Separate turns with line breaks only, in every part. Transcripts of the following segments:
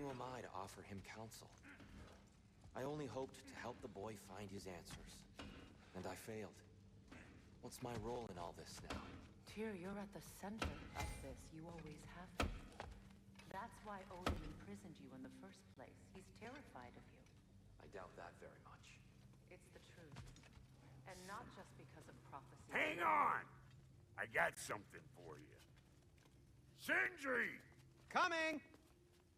who am I to offer him counsel? I only hoped to help the boy find his answers. And I failed. What's my role in all this now?
Tyr, you're at the center of this. You always have been. That's why Odin imprisoned you in the first place. He's terrified of you.
I doubt that very much.
It's the truth. And not just because of prophecy.
Hang on! I got something for you. Sindri!
Coming!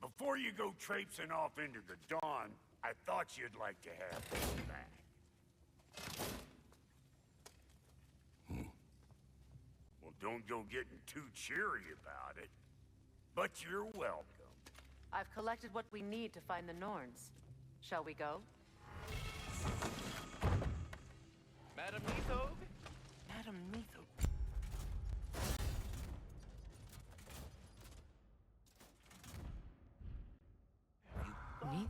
Before you go traipsing off into the dawn, I thought you'd like to have this back. Well, don't go getting too cheery about it. But you're welcome.
I've collected what we need to find the Norns. Shall we go?
Madam Nithog? Madam Nithog.
Me?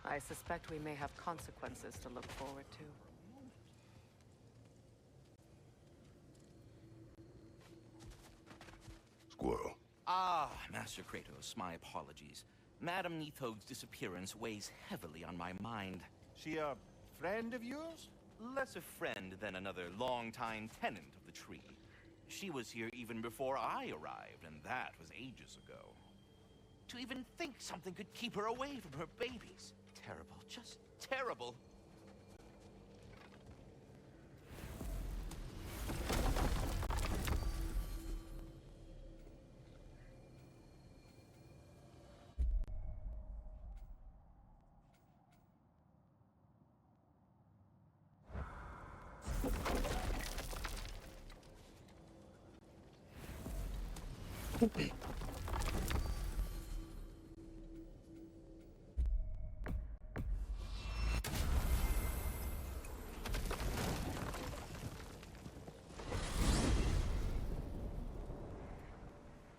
I suspect we may have consequences to look forward to.
Squirrel.
Ah, Master Kratos, my apologies. Madam Nithog's disappearance weighs heavily on my mind.
She a friend of yours?
Less a friend than another longtime tenant of the tree. She was here even before I arrived, and that was ages ago. To even think something could keep her away from her babies. Terrible, just terrible.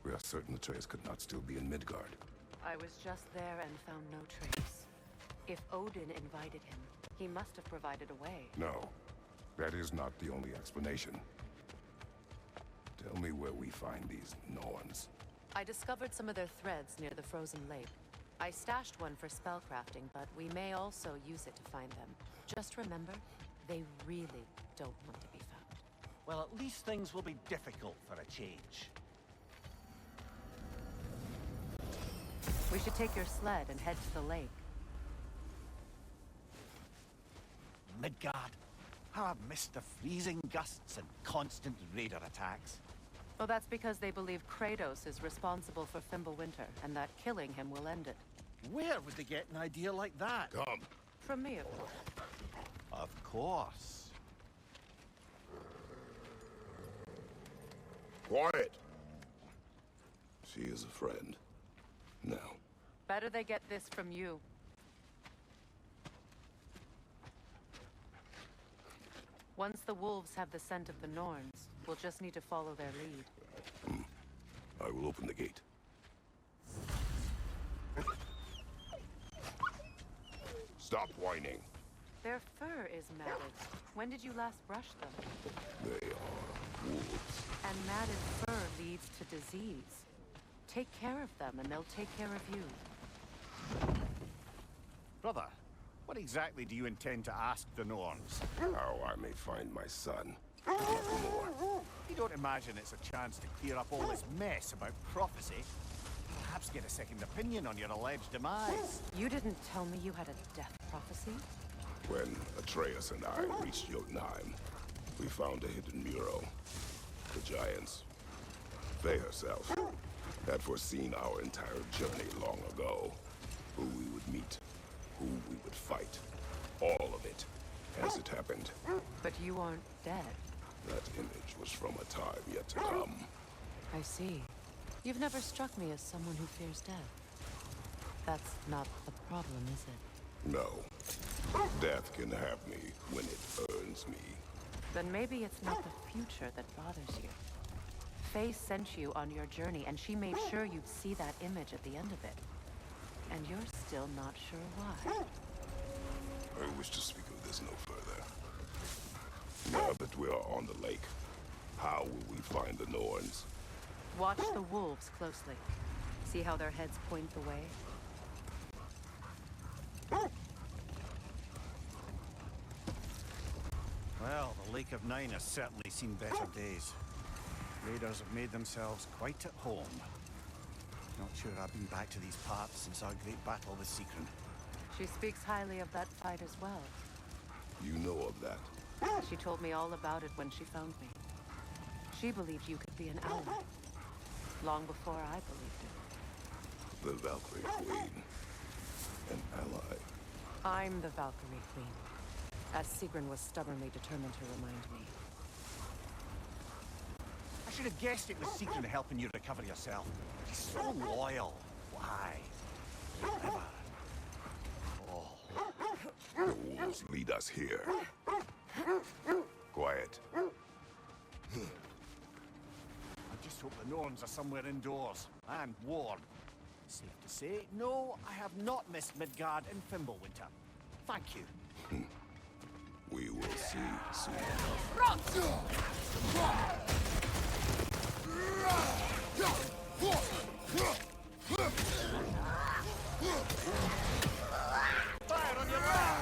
We are certain Atreus could not still be in Midgard.
I was just there and found no trace. If Odin invited him, he must have provided a way.
No, that is not the only explanation. Tell me where we find these Norns.
I discovered some of their threads near the frozen lake. I stashed one for spellcrafting, but we may also use it to find them. Just remember, they really don't want to be found.
Well, at least things will be difficult for a change.
We should take your sled and head to the lake.
Midgard. How I've missed the freezing gusts and constant raider attacks.
Well, that's because they believe Kratos is responsible for Fimbulwinter, and that killing him will end it.
Where would they get an idea like that?
Come.
From me, of course.
Of course.
Quiet! She is a friend. Now.
Better they get this from you. Once the wolves have the scent of the Norns, we'll just need to follow their lead.
I will open the gate. Stop whining.
Their fur is matted. When did you last brush them?
They are wolves.
And matted fur leads to disease. Take care of them, and they'll take care of you.
Brother, what exactly do you intend to ask the Norns?
How I may find my son. Nothing more.
You don't imagine it's a chance to clear up all this mess about prophecy? Perhaps get a second opinion on your alleged demise.
You didn't tell me you had a death prophecy?
When Atreus and I reached Jotunheim, we found a hidden mural. The giants, they herself, had foreseen our entire journey long ago. Who we would meet, who we would fight. All of it, as it happened.
But you aren't dead.
That image was from a time yet to come.
I see. You've never struck me as someone who fears death. That's not the problem, is it?
No. Death can have me when it earns me.
Then maybe it's not the future that bothers you. Faye sent you on your journey, and she made sure you'd see that image at the end of it. And you're still not sure why.
I wish to speak of this no further. Now that we are on the lake, how will we find the Norns?
Watch the wolves closely. See how their heads point the way?
Well, the Lake of Nine has certainly seen better days. Raiders have made themselves quite at home. Not sure I've been back to these parts since our great battle with Secret.
She speaks highly of that fight as well.
You know of that?
She told me all about it when she found me. She believed you could be an ally. Long before I believed it.
The Valkyrie Queen. An ally.
I'm the Valkyrie Queen. As Sigrun was stubbornly determined to remind me.
I should have guessed it was Secret helping you recover yourself. She's so loyal. Why? Never. Oh.
The wolves lead us here. Quiet.
I just hope the Norns are somewhere indoors and warm. Safe to say, no, I have not missed Midgard and Fimbulwinter. Thank you.
We will see soon enough.
Fire on your left!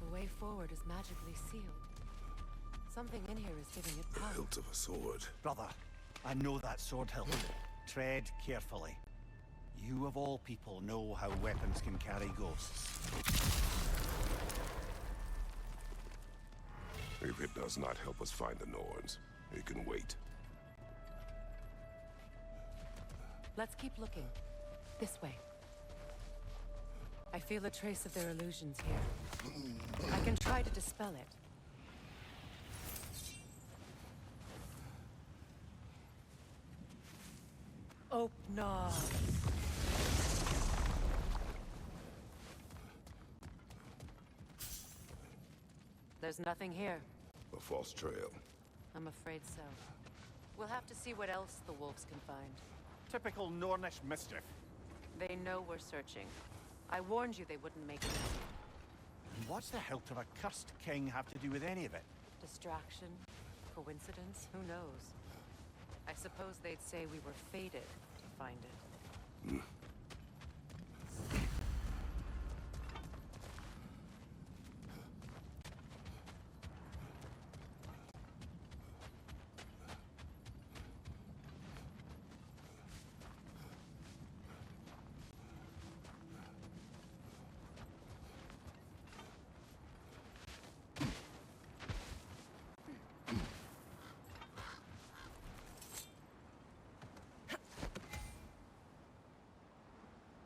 The way forward is magically sealed. Something in here is giving it
The
power.
hilt of a sword.
Brother, I know that sword hilt. Tread carefully. You of all people know how weapons can carry ghosts.
If it does not help us find the Norns, it can wait.
Let's keep looking. This way. I feel a trace of their illusions here. I can try to dispel it. Oh, no. There's nothing here.
A false trail.
I'm afraid so. We'll have to see what else the wolves can find.
Typical Nornish mischief.
They know we're searching. I warned you they wouldn't make it easy.
And what's the hilt of a cursed king have to do with any of it?
Distraction? Coincidence? Who knows? I suppose they'd say we were fated to find it.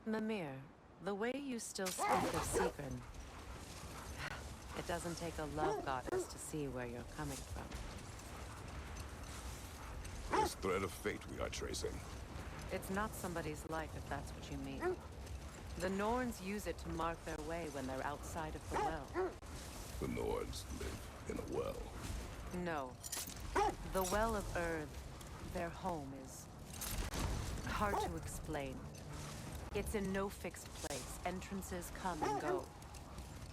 Mimir, the way you still speak of Sigrun, it doesn't take a love goddess to see where you're coming from.
this thread of fate we are tracing?
It's not somebody's life, if that's what you mean. The Norns use it to mark their way when they're outside of the well.
The Nords live in a well.
No. The Well of Earth, their home, is hard to explain. It's in no fixed place. Entrances come and go.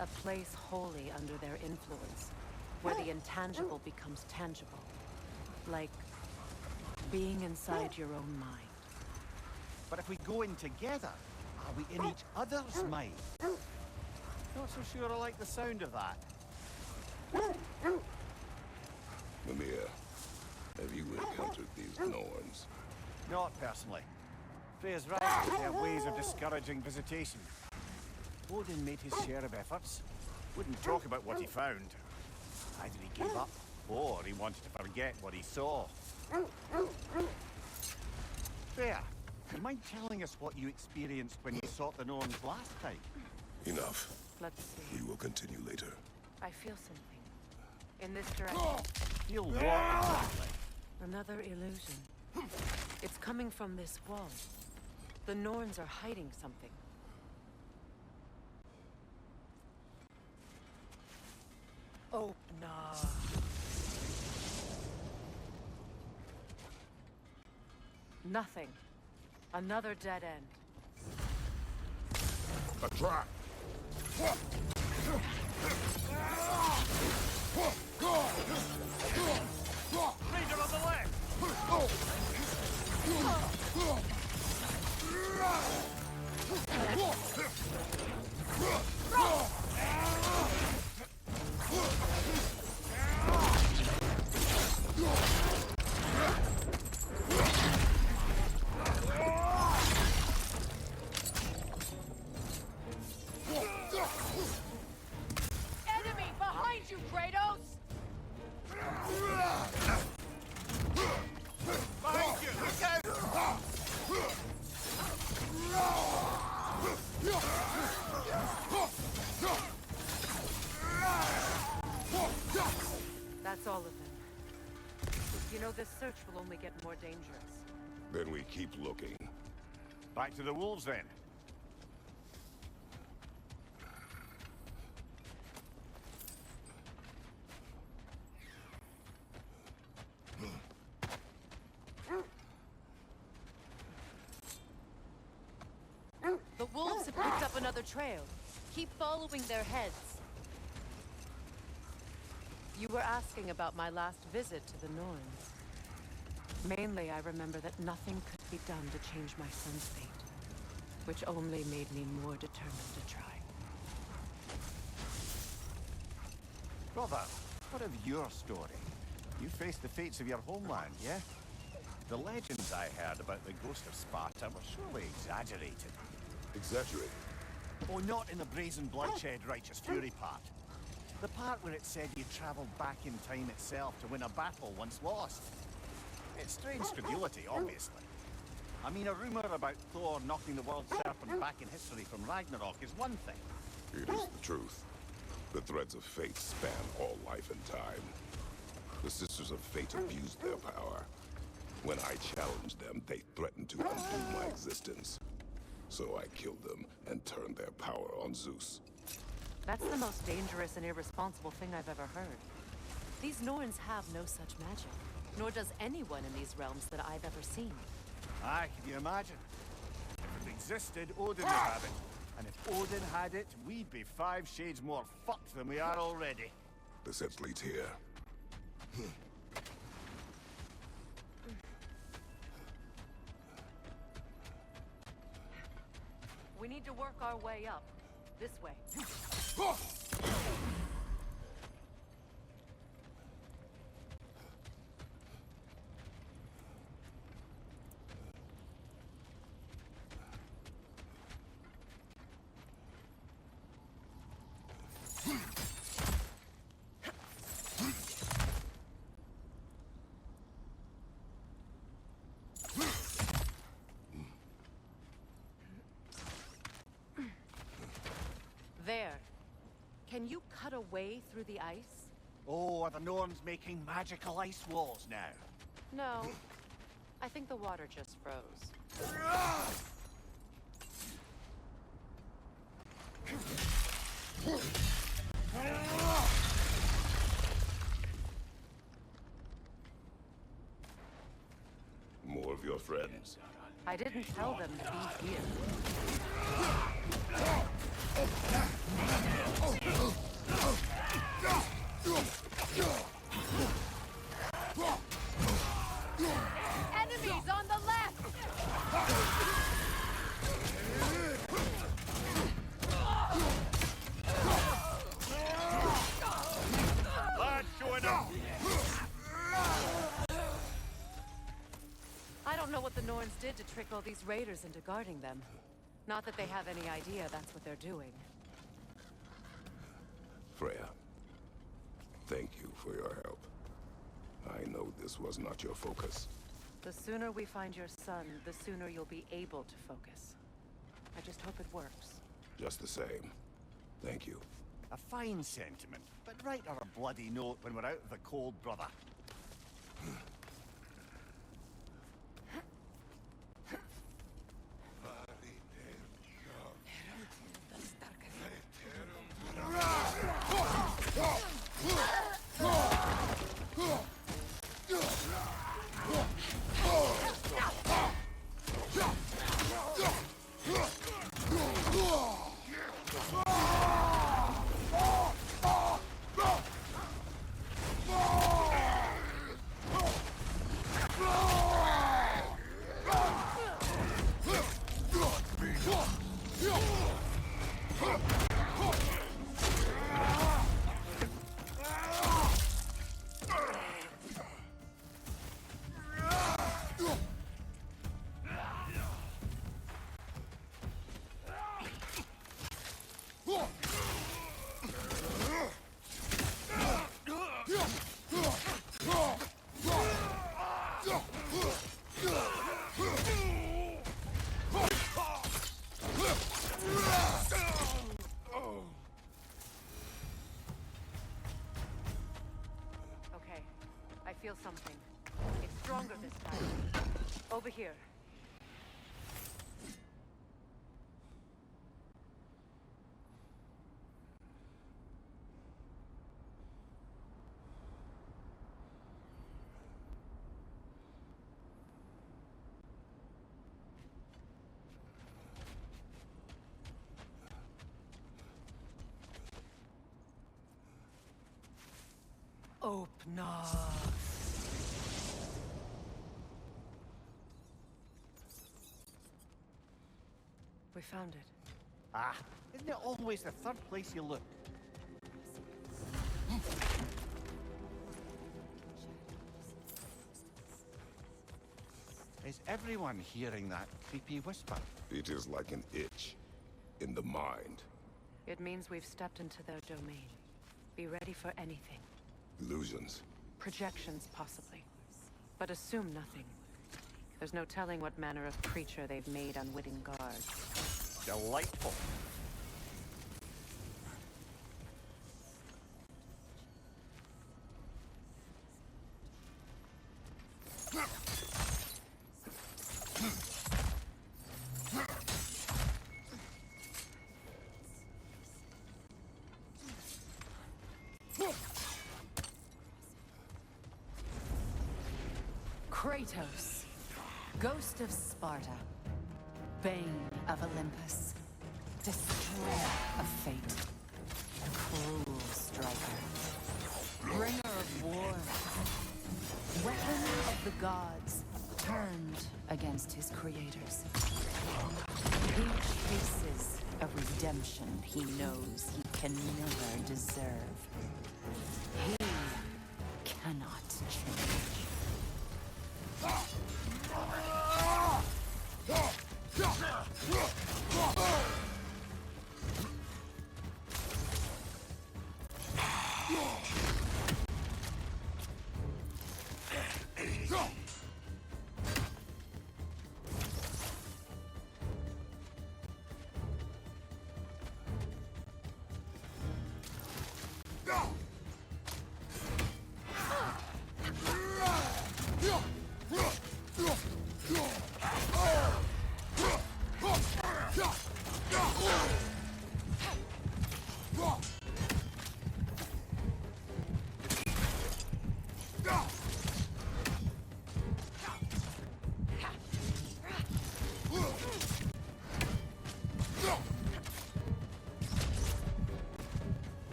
A place wholly under their influence, where the intangible becomes tangible. Like being inside your own mind.
But if we go in together, are we in each other's mind? Not so sure I like the sound of that.
Mimir, have you encountered these Norns?
Not personally. Freya's right, they have ways of discouraging visitation. Odin made his share of efforts. Wouldn't talk about what he found. Either he gave up, or he wanted to forget what he saw. Freya, do you mind telling us what you experienced when you sought the Norns last time?
Enough.
Let's see.
We will continue later.
I feel something. In this direction.
Feel what exactly?
Another illusion. It's coming from this wall. The Norns are hiding something. Oh, no. Nothing. Another dead end.
A trap!
Raider on the left!
Enemy behind you, Kratos!
Behind you! Look out!
That's all of them. You know, this search will only get more dangerous.
Then we keep looking.
Back to the wolves then.
The wolves have picked up another trail. Keep following their heads. You were asking about my last visit to the Norns. Mainly, I remember that nothing could be done to change my son's fate, which only made me more determined to try.
Brother, what of your story? You faced the fates of your homeland, yeah? The legends I heard about the ghost of Sparta were surely exaggerated.
Exaggerate.
Oh, not in the brazen bloodshed righteous fury part. The part where it said you travelled back in time itself to win a battle once lost. It's strange credulity, obviously. I mean, a rumour about Thor knocking the world serpent back in history from Ragnarok is one thing.
It is the truth. The threads of fate span all life and time. The Sisters of Fate abused their power. When I challenged them, they threatened to undo my existence. So I killed them and turned their power on Zeus.
That's the most dangerous and irresponsible thing I've ever heard. These Norns have no such magic, nor does anyone in these realms that I've ever seen.
Aye, can you imagine? If it existed, Odin would have it. And if Odin had it, we'd be 5 shades more fucked than we are already.
The sense leads here.
We need to work our way up. This way. There. Can you cut a way through the ice?
Oh, are the Norns making magical ice walls now?
No. I think the water just froze.
More of your friends.
I didn't tell them to be here. Enemies on the left!
Lads, join up!
I don't know what the Norns did to trick all these raiders into guarding them. Not that they have any idea that's what they're doing.
Freya, thank you for your help. I know this was not your focus.
The sooner we find your son, the sooner you'll be able to focus. I just hope it works.
Just the same. Thank you.
A fine sentiment, but write her a bloody note when we're out of the cold, brother.
Okay, I feel something. It's stronger this time. Over here. Open up. We found it.
Ah, isn't it always the third place you look? Is everyone hearing that creepy whisper?
It is like an itch in the mind.
It means we've stepped into their domain. Be ready for anything.
Illusions.
Projections, possibly. But assume nothing. There's no telling what manner of creature they've made unwitting guards.
Delightful.
Kratos, ghost of Sparta, bane of Olympus, destroyer of fate, cruel striker, bringer of war, weapon of the gods, turned against his creators. He chases a redemption he knows he can never deserve. He cannot change.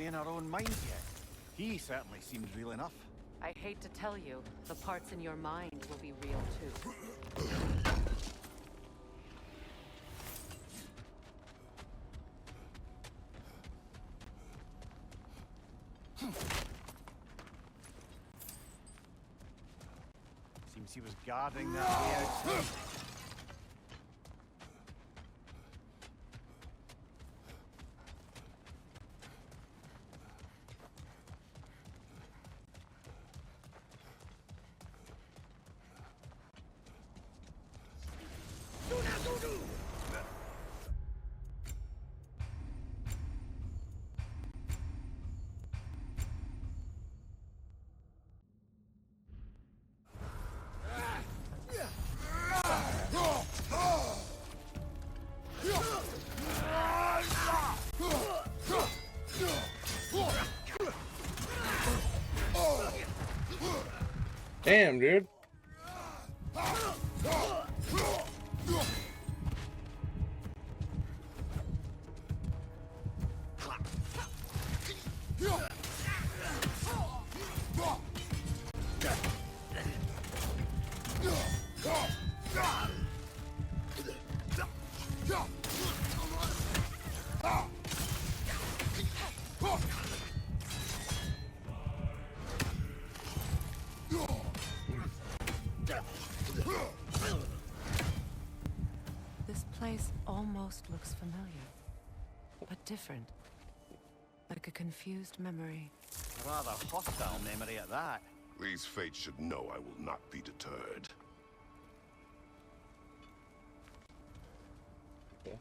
fully in our own minds yet. He certainly seems real enough.
I hate to tell you, the parts in your mind will be real too.
Seems he was guarding that way outside.
Damn, dude.
This place almost looks familiar, but different. Like a confused memory.
A rather hostile memory at that.
These fates should know I will not be deterred.
Okay.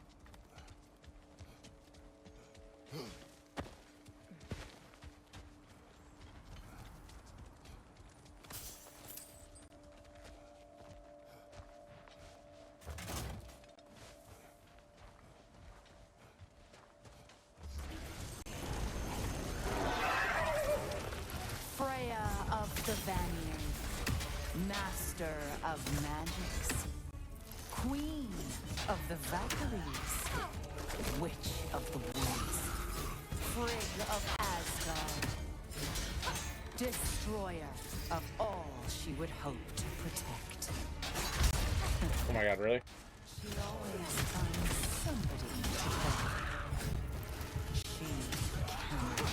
Freya of the Vanir, master of magics, queen of the Valkyries, witch of the woods, Frigg of Asgard, destroyer of all she would hope to protect.
Oh my god, really?
She always finds somebody to help. She cannot.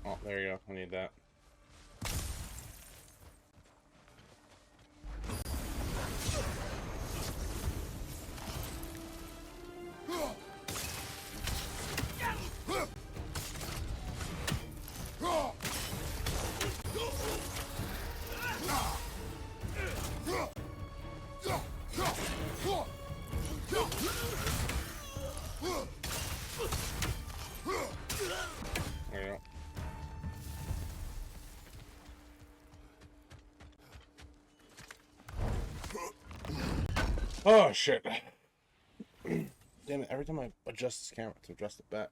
Oh, there you go. I need that. There you go. Oh shit. Damn it, every time I adjust this camera to adjust it back.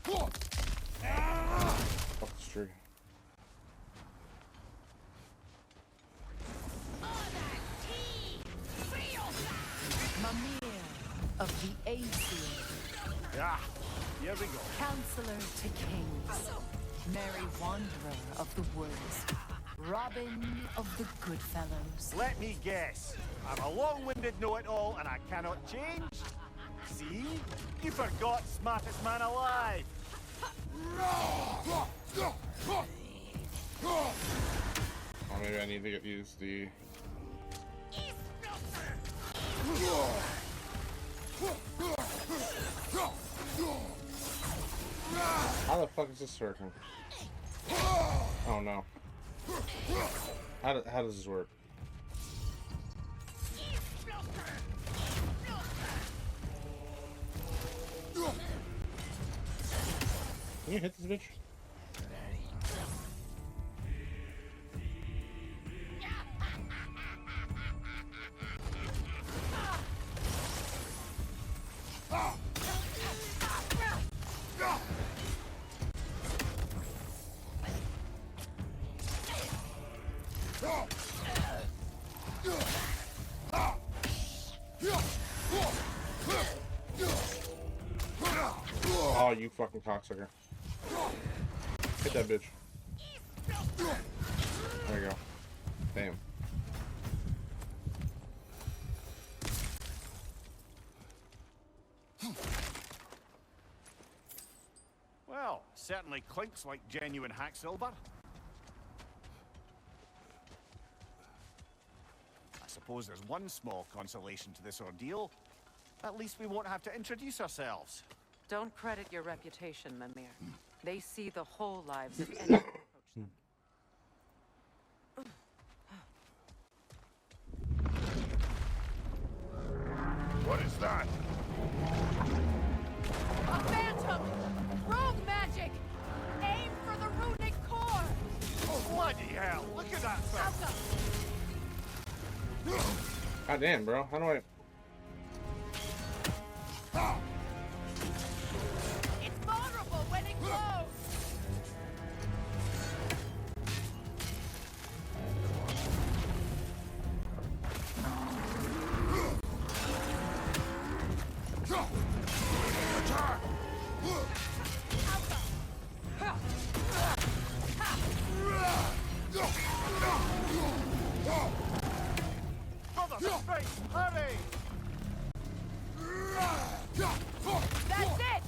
Fuck this tree.
Mimir of the Aesir,
Ah, here we go.
counselor to kings, merry wanderer of the woods, Robin of the Goodfellows.
Let me guess. I'm a long-winded know-it-all and I cannot change? See? You forgot smartest man alive.
Oh, maybe I need to use the... How the fuck is this working? Oh no. How does this work? Can you hit this bitch? Oh, you fucking cocksucker. Hit that bitch. There you go. Damn.
Well, certainly clinks like genuine hack silver. I suppose there's one small consolation to this ordeal. At least we won't have to introduce ourselves.
Don't credit your reputation, Mimir. They see the whole lives of anyone who approach them.
What is that?
A phantom! Rogue magic! Aim for the runic core!
Oh, bloody hell! Look at that thing!
Alpha!
God damn, bro. How do I...
It's vulnerable when it glows!
Mother space! Hurry!
That's it!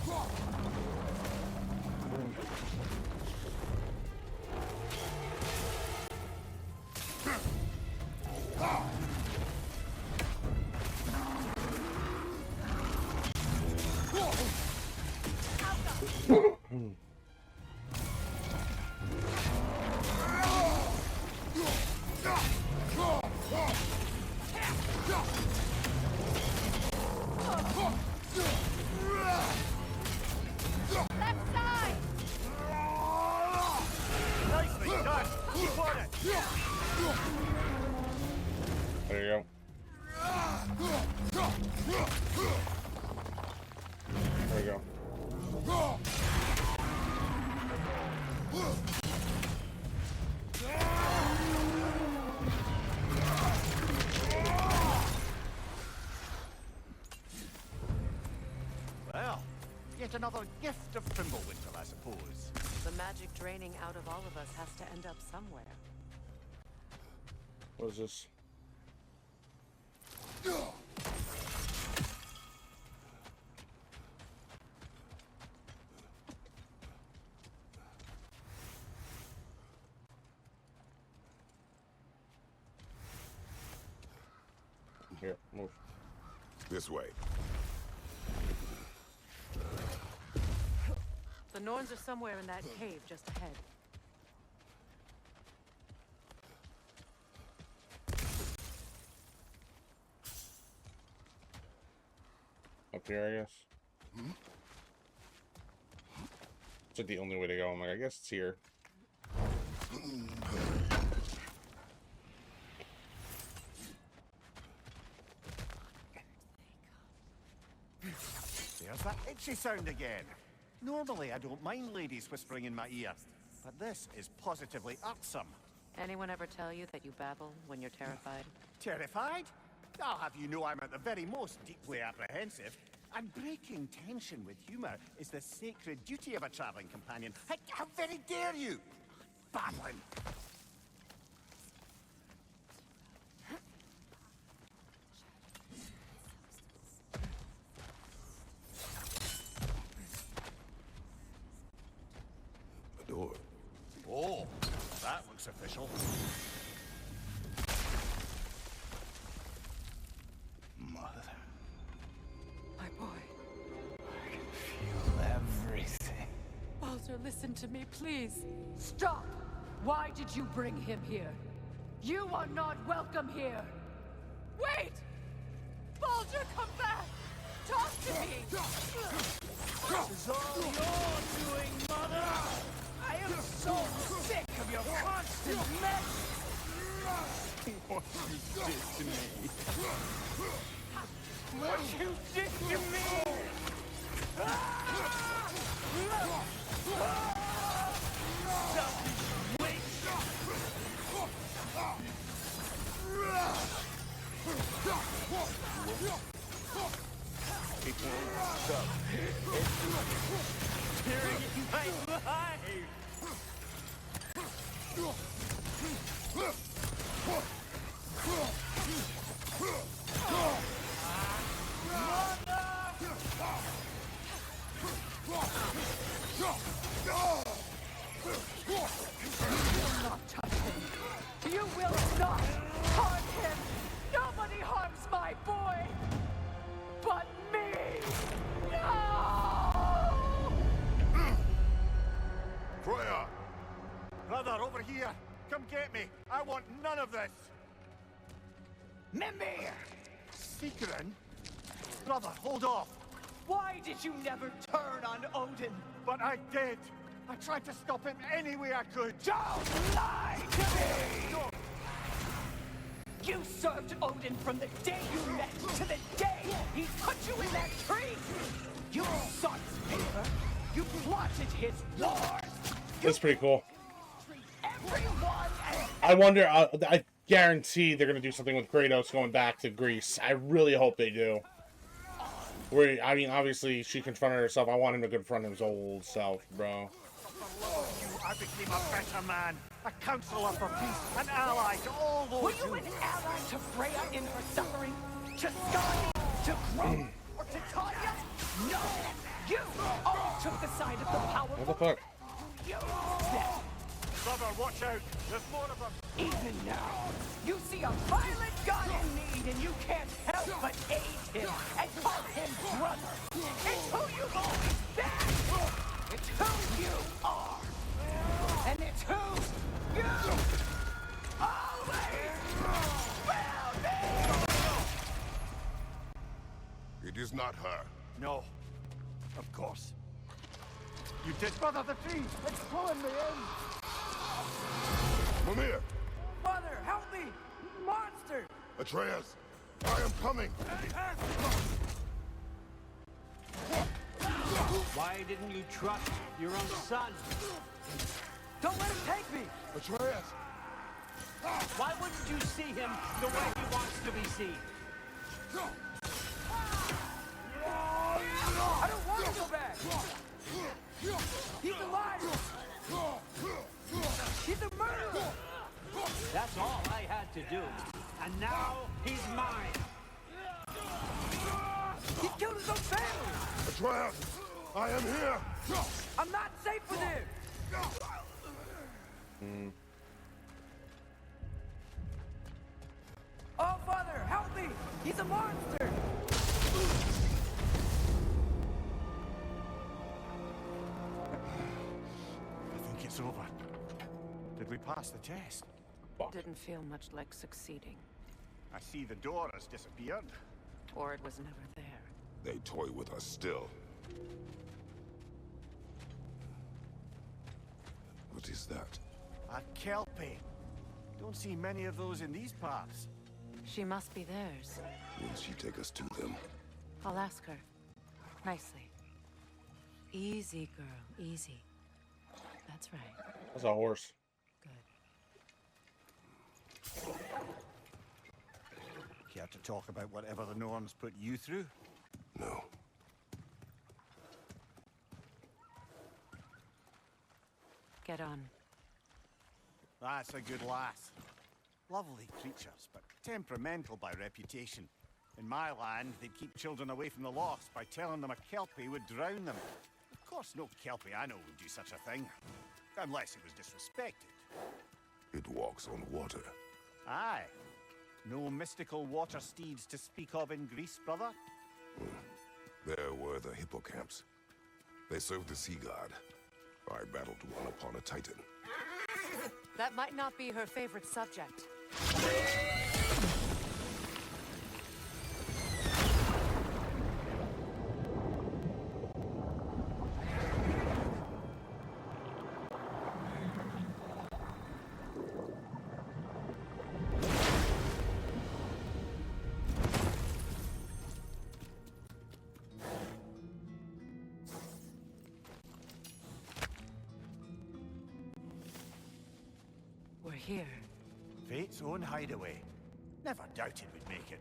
Left side!
Nicely done! Keep on it!
There you go. There you go.
Well, yet another gift of Fimbulwinter, I suppose.
The magic draining out of all of us has to end up somewhere.
What is this? Here, move.
This way.
The Norns are somewhere in that cave just ahead.
Up here, I guess. It's like the only way to go. I'm like, I guess it's here.
There's that itchy sound again. Normally, I don't mind ladies whispering in my ear, but this is positively irksome.
Anyone ever tell you that you babble when you're terrified?
Terrified? I'll have you know I'm at the very most deeply apprehensive. And breaking tension with humor is the sacred duty of a traveling companion. How very dare you! Babbling!
A door.
Oh, that looks official.
Mother,
My boy.
I can feel everything.
Baldur, listen to me, please. Stop! Why did you bring him here? You are not welcome here! Wait! Baldur, come back! Talk to me!
This is all your doing, Mother! I am so sick of your constant mess!
What you did to me.
What you did to me! Selfish witch! my life!
Not touch him. You will not harm him. Nobody harms my boy, but me. No!
Freya!
Brother, over here! Come get me! I want none of this!
Mimir!
Secret? Brother, hold off!
Why did you never turn on Odin?
But I did! I tried to stop him any way I could!
Don't lie to me! You served Odin from the day you met to the day he put you in that tree! You sought his favor. You plotted his wars.
That's pretty cool.
Everyone and
I wonder, I guarantee they're going to do something with Kratos going back to Greece. I really hope they do. I mean, obviously, she confronted herself. I want him to confront his old self, bro.
For love of you, I became a better man. A counselor for peace, an ally to all those
were you an ally to Freya in her suffering? To Skadi? To Gro? Or to Tanya? No! You all took the side of the powerful.
What the fuck?
You them.
Brother, watch out! There's more of them!
Even now, you see a violent god in need and you can't help but aid him and call him brother. It's who you've always been. It's who you are. And it's who you always will be.
It is not her.
No. Of course. You did, brother, the tree! It's pulling me in!
Mimir!
Mother, help me! Monster!
Atreus! I am coming!
Why didn't you trust your own son?
Don't let him take me!
Atreus!
Why wouldn't you see him the way he wants to be seen?
I don't want to go back! He's alive! He's a murderer!
That's all I had to do. And now he's mine.
He killed his own family!
Atreus! I am here!
I'm not safe with him! Oh, Father, help me! He's a monster!
I think it's over. Did we pass the test?
Didn't feel much like succeeding.
I see the door has disappeared.
Or it was never there.
They toy with us still. What is that?
A Kelpie. Don't see many of those in these parts.
She must be theirs.
Will she take us to them?
I'll ask her. Nicely. Easy, girl. Easy. That's right.
That's a horse.
Good.
Care to talk about whatever the Norns put you through?
No.
Get on.
That's a good lass. Lovely creatures, but temperamental by reputation. In my land, they'd keep children away from the lochs by telling them a Kelpie would drown them. Of course, no Kelpie I know would do such a thing. Unless it was disrespected.
It walks on water.
Aye. No mystical water steeds to speak of in Greece, brother?
There were the hippocamps. They served the sea god. I battled one upon a titan.
That might not be her favorite subject. We're here.
Fate's own hideaway. Never doubted we'd make it.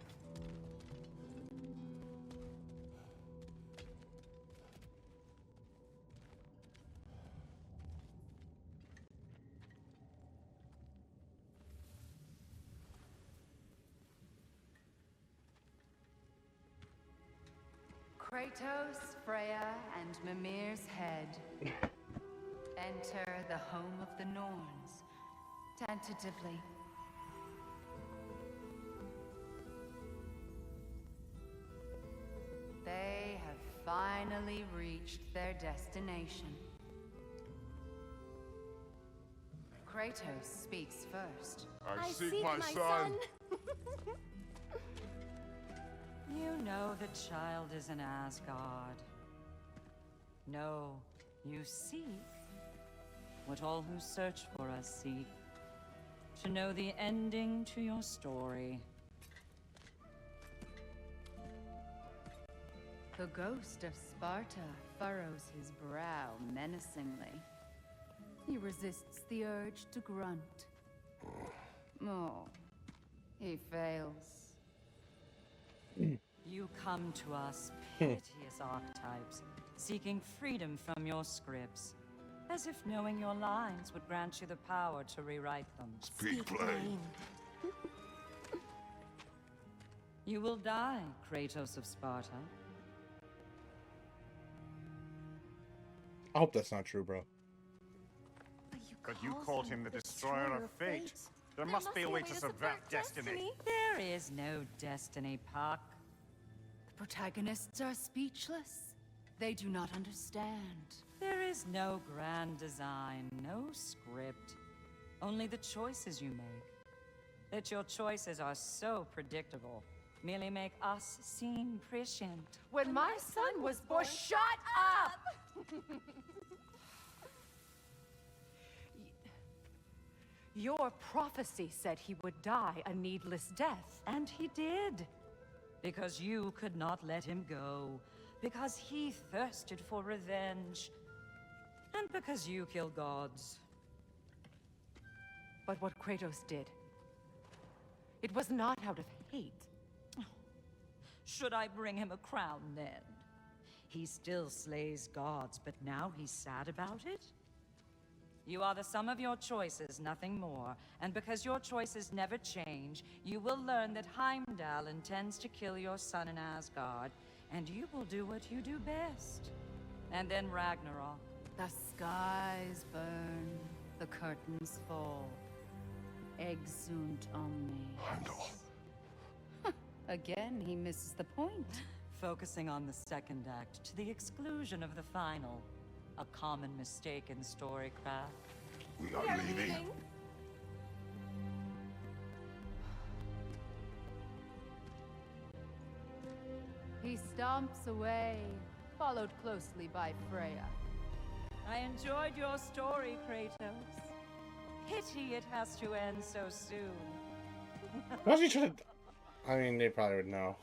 Kratos, Freya, and Mimir's head. Enter the home of the Norns, tentatively. They have finally reached their destination. Kratos speaks first.
I seek my son.
You know the child is in Asgard. No, you seek what all who search for us seek. To know the ending to your story.
The ghost of Sparta furrows his brow menacingly. He resists the urge to grunt. Oh, he fails.
You come to us, piteous archetypes, seeking freedom from your scripts. As if knowing your lines would grant you the power to rewrite them.
Speak plain.
You will die, Kratos of Sparta.
I hope that's not true, bro.
But you called him the destroyer of fate. There must be a way to subvert destiny.
There is no destiny, Puck.
The protagonists are speechless. They do not understand.
There is no grand design, no script. Only the choices you make. That your choices are so predictable merely make us seem prescient.
When my son was born, shut up! Your prophecy said he would die a needless death.
And he did. Because you could not let him go. Because he thirsted for revenge. And because you kill gods.
But what Kratos did, it was not out of hate.
Should I bring him a crown then? He still slays gods, but now he's sad about it? You are the sum of your choices, nothing more. And because your choices never change, you will learn that Heimdall intends to kill your son in Asgard, and you will do what you do best. And then Ragnarok.
The skies burn, the curtains fall. Exunt omnes.
Heimdall.
Again, he misses the point.
Focusing on the second act to the exclusion of the final. A common mistake in storycraft.
We are leaving.
He stomps away, followed closely by Freya.
I enjoyed your story, Kratos. Pity it has to end so soon.
Why was he trying to... I mean, they probably would know.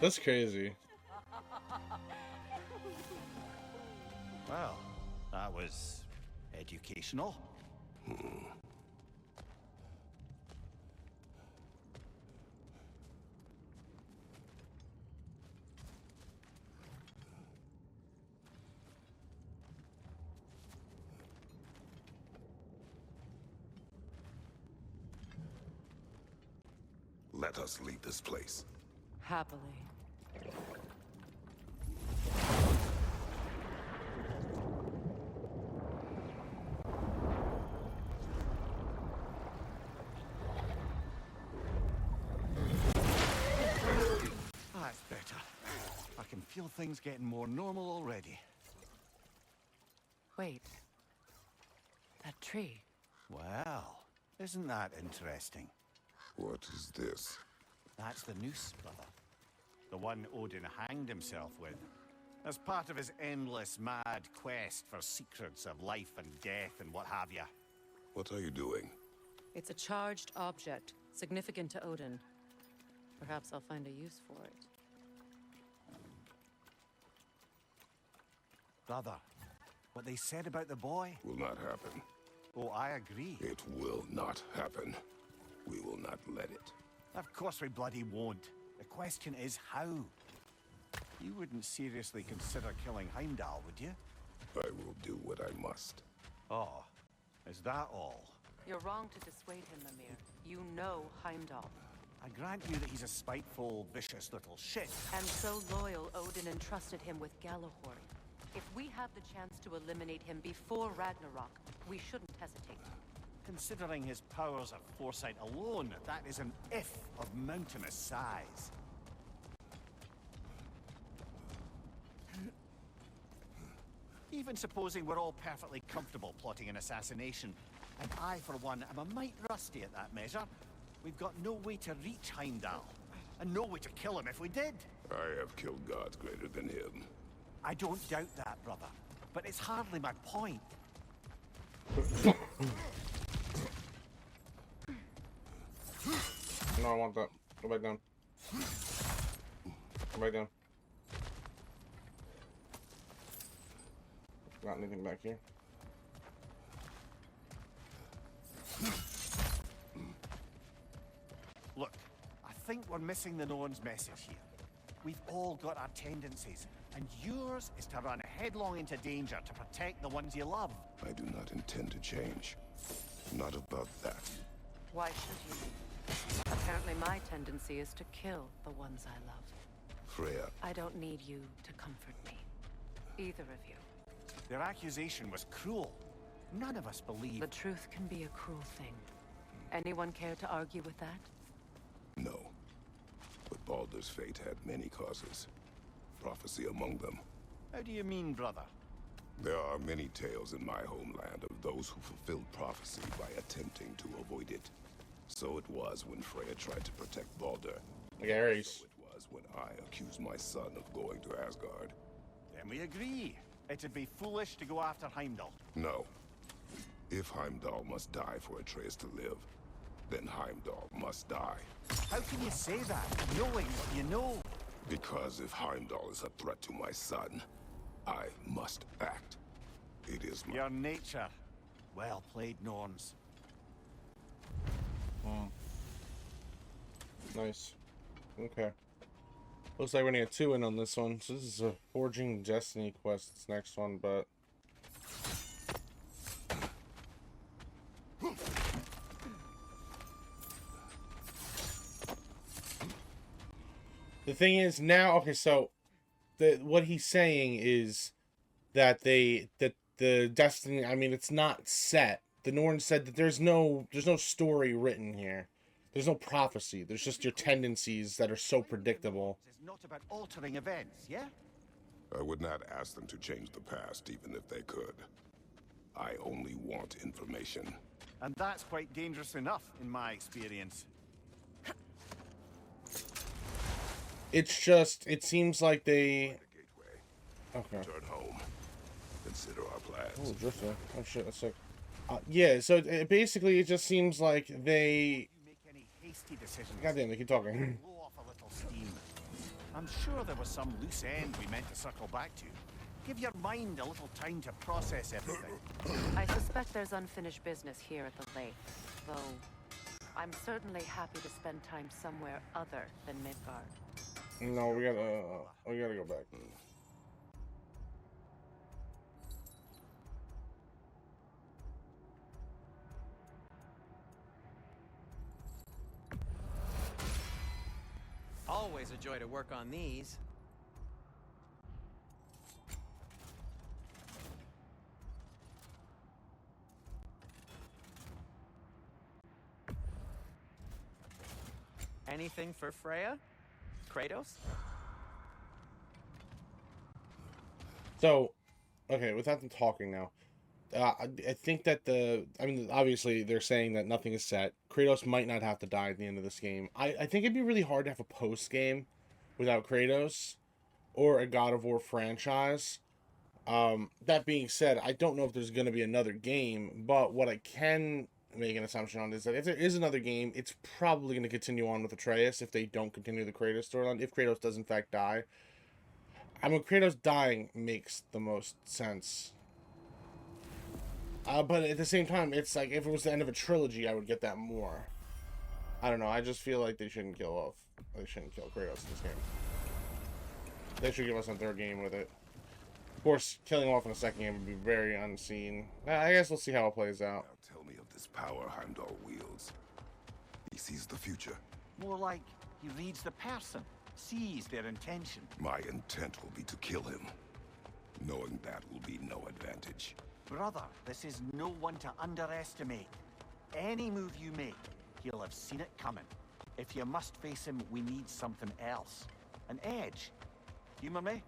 That's crazy.
Well, that was educational.
Let us leave this place.
Happily.
That's better. I can feel things getting more normal already.
Wait. That tree.
Well, isn't that interesting?
What is this?
That's the noose, brother. The one Odin hanged himself with. As part of his endless, mad quest for secrets of life and death and what have you.
What are you doing?
It's a charged object, significant to Odin. Perhaps I'll find a use for it.
Brother, what they said about the boy?
Will not happen.
Oh, I agree.
It will not happen. We will not let it.
Of course we bloody won't. The question is how. You wouldn't seriously consider killing Heimdall, would you?
I will do what I must.
Oh, is that all?
You're wrong to dissuade him, Mimir. You know Heimdall.
I grant you that he's a spiteful, vicious little shit.
And so loyal, Odin entrusted him with Gjallarhorn. If we have the chance to eliminate him before Ragnarok, we shouldn't hesitate.
Considering his powers of foresight alone, that is an if of mountainous size. Even supposing we're all perfectly comfortable plotting an assassination, and I, for one, am a mite rusty at that measure, we've got no way to reach Heimdall, and no way to kill him if we did.
I have killed gods greater than him.
I don't doubt that, brother, but it's hardly my point.
No, I want that. Go back down. Go back down. Got anything back here?
Look, I think we're missing the Norns' message here. We've all got our tendencies, and yours is to run headlong into danger to protect the ones you love.
I do not intend to change. Not about that.
Why should you? Apparently my tendency is to kill the ones I love.
Freya.
I don't need you to comfort me. Either of you.
Their accusation was cruel. None of us believe.
The truth can be a cruel thing. Anyone care to argue with that?
No. But Baldur's fate had many causes. Prophecy among them.
How do you mean, brother?
There are many tales in my homeland of those who fulfilled prophecy by attempting to avoid it. So it was when Freya tried to protect Baldur.
Ares.
So it was when I accused my son of going to Asgard.
Then we agree. It'd be foolish to go after Heimdall.
No. If Heimdall must die for Atreus to live, then Heimdall must die.
How can you say that, knowing what you know?
Because if Heimdall is a threat to my son, I must act. It is my...
Your nature. Well played, Norns.
Nice. Okay. Looks like we're gonna get 2 in on this one. So this is a Forging Destiny quest, this next one, but... The thing is now, okay, so what he's saying is that the Destiny, I mean, it's not set. The Norns said that there's no story written here. There's no prophecy. There's just your tendencies that are so predictable.
It's not about altering events, yeah?
I would not ask them to change the past, even if they could. I only want information.
And that's quite dangerous enough, in my experience.
It's just, it seems like they... Okay.
Return home. Consider our plans.
Oh, drifter. Oh shit, that's sick. Yeah, so basically it just seems like they...
Hasty decisions.
Goddamn, they keep talking.
Blow off a little steam. I'm sure there was some loose end we meant to circle back to. Give your mind a little time to process everything.
I suspect there's unfinished business here at the lake, though I'm certainly happy to spend time somewhere other than Midgard.
No, we gotta go back.
Always a joy to work on these. Anything for Freya? Kratos?
So, okay, without them talking now, I think that I mean, obviously they're saying that nothing is set. Kratos might not have to die at the end of this game. I think it'd be really hard to have a post-game without Kratos or a God of War franchise. That being said, I don't know if there's going to be another game, but what I can make an assumption on is that if there is another game, it's probably going to continue on with Atreus if they don't continue the Kratos storyline, if Kratos does in fact die. I mean, Kratos dying makes the most sense. But at the same time, it's like, if it was the end of a trilogy, I would get that more. I don't know, I just feel like they shouldn't kill Kratos in this game. They should give us a third game with it. Of course, killing him off in a second game would be very unseen. I guess we'll see how it plays out.
Now tell me of this power Heimdall wields. He sees the future.
More like he reads the person, sees their intention.
My intent will be to kill him. Knowing that will be no advantage.
Brother, this is no one to underestimate. Any move you make, he'll have seen it coming. If you must face him, we need something else. An edge. Humor me?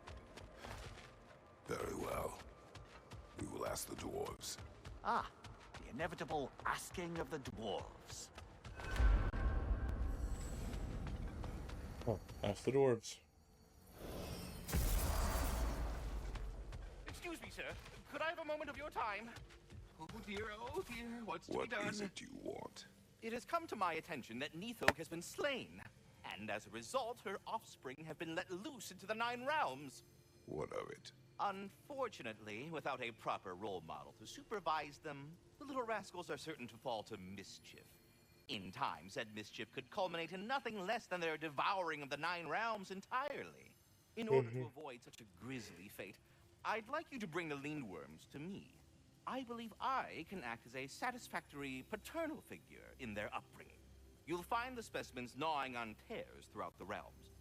Very well. We will ask the dwarves.
Ah, the inevitable asking of the dwarves.
Oh, ask the dwarves.
Excuse me, sir. Could I have a moment of your time? Oh dear, what's to be done?
What is it you want?
It has come to my attention that Nithog has been slain, and as a result, her offspring have been let loose into the Nine Realms.
What of it?
Unfortunately, without a proper role model to supervise them, the little rascals are certain to fall to mischief. In time, said mischief could culminate in nothing less than their devouring of the Nine Realms entirely. In order to avoid such a grisly fate, I'd like you to bring the Lindworms to me. I believe I can act as a satisfactory paternal figure in their upbringing. You'll find the specimens gnawing on tears throughout the realms.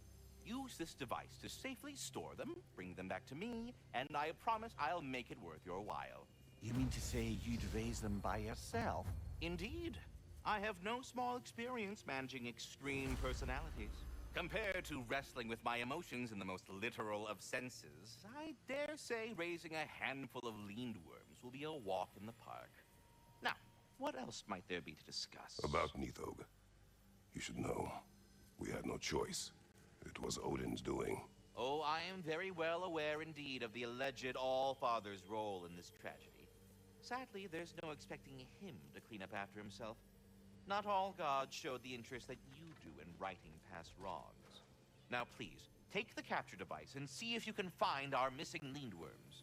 Use this device to safely store them, bring them back to me, and I promise I'll make it worth your while.
You mean to say you'd raise them by yourself?
Indeed. I have no small experience managing extreme personalities. Compared to wrestling with my emotions in the most literal of senses, I dare say raising a handful of lindworms will be a walk in the park. Now, what else might there be to discuss?
About Nithog. You should know, we had no choice. It was Odin's doing.
Oh, I am very well aware indeed of the alleged All-Father's role in this tragedy. Sadly, there's no expecting him to clean up after himself. Not all gods showed the interest that you do in righting past wrongs. Now please, take the capture device and see if you can find our missing lindworms.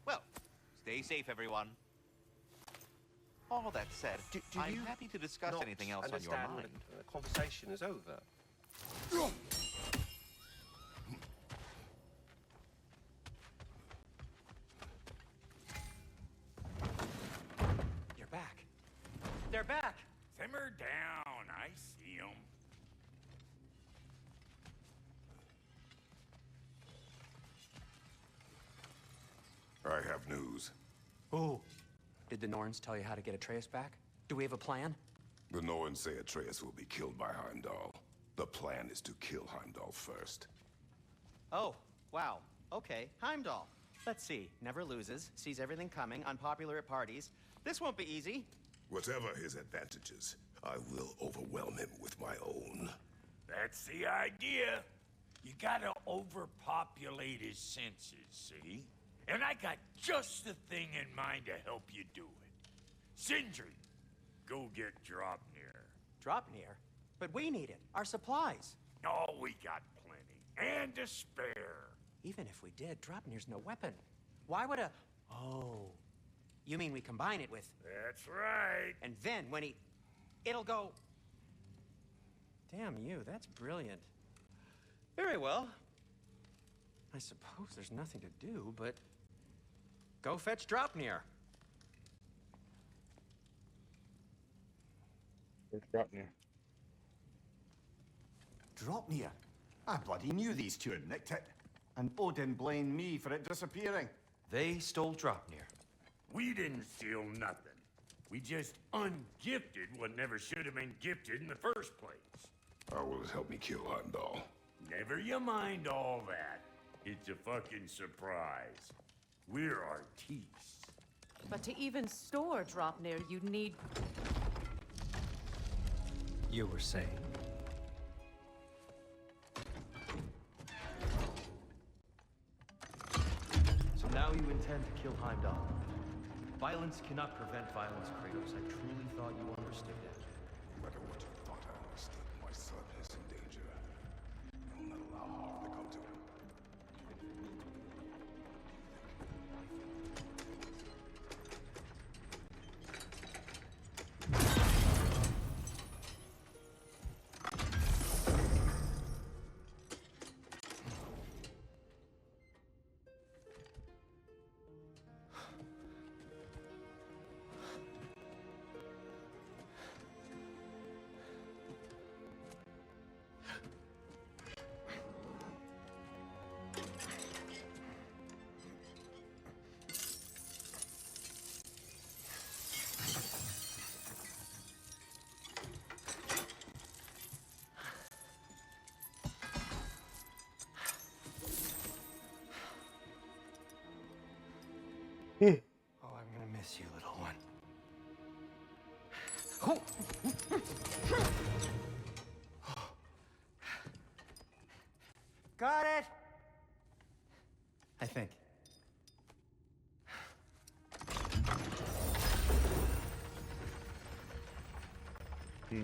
Well, stay safe, everyone. All that said, I'm happy to discuss anything else on your mind.
The conversation is over.
You're back. They're back!
Simmer down, I see 'em.
I have news.
Oh. Did the Norns tell you how to get Atreus back? Do we have a plan?
The Norns say Atreus will be killed by Heimdall. The plan is to kill Heimdall first.
Oh, wow. Okay, Heimdall. Let's see. Never loses, sees everything coming, unpopular at parties. This won't be easy.
Whatever his advantages, I will overwhelm him with my own.
That's the idea. You gotta overpopulate his senses, see? And I got just the thing in mind to help you do it. Sindri, go get Dropnir.
Dropnir? But we need it. Our supplies.
Oh, we got plenty. And to spare.
Even if we did, Dropnir's no weapon. Why would a... Oh. You mean we combine it with...
That's right.
And then when he... It'll go... Damn you, that's brilliant. Very well. I suppose there's nothing to do, but... Go fetch Dropnir.
Where's Dropnir?
Dropnir? I bloody knew these two had nicked it. And Odin blamed me for it disappearing.
They stole Dropnir.
We didn't steal nothing. We just ungifted what never should have been gifted in the first place.
How will it help me kill Heimdall?
Never you mind all that. It's a fucking surprise. We're artistes.
But to even store Dropnir, you'd need...
You were saying? So now you intend to kill Heimdall. Violence cannot prevent violence, Kratos. I truly thought you understood that.
No matter what you thought I understood, my son is in danger. I will not allow harm to come to him.
Oh, I'm gonna miss you, little one. Got it! I think.
I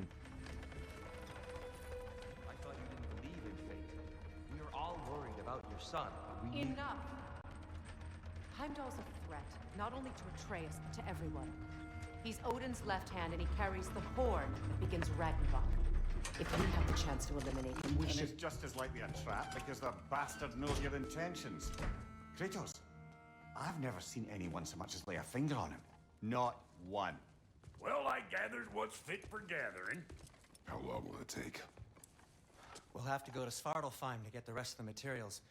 thought you didn't believe in fate. We were all worried about your son. We need...
Enough! Heimdall's a threat, not only to Atreus, but to everyone. He's Odin's left hand, and he carries the horn that begins Ragnarok. If we have the chance to eliminate him, we should...
And it's just as likely a trap because the bastard knows your intentions. Kratos, I've never seen anyone so much as lay a finger on him. Not one.
Well, I gathered what's fit for gathering.
How long will it take?
We'll have to go to Svartalfheim to get the rest of the materials.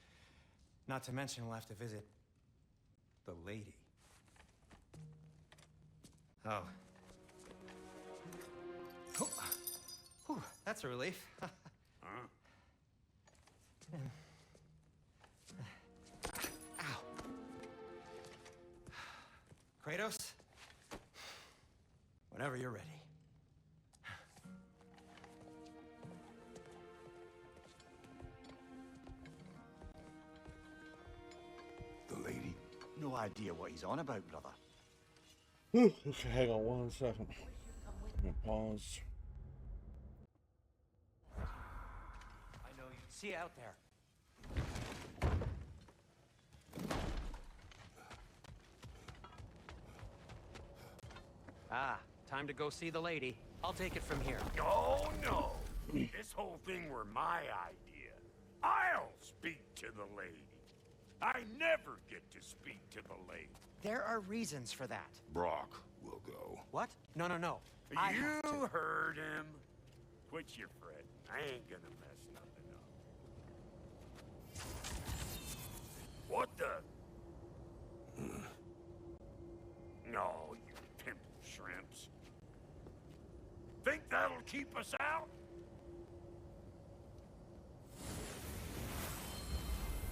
Not to mention we'll have to visit the lady. Oh. Oh. Whew, that's a relief.
Huh?
Ow. Kratos? Whenever you're ready.
The lady? No idea what he's on about, brother.
Okay, hang on 1 second. Pause.
I know you. See you out there. Ah, time to go see the lady. I'll take it from here.
Oh, no. This whole thing were my idea. I'll speak to the lady. I never get to speak to the lady.
There are reasons for that.
Brock will go.
What? No.
You heard him. Quit your fretting. I ain't gonna mess nothing up. What the? No, you pimple shrimps. Think that'll keep us out?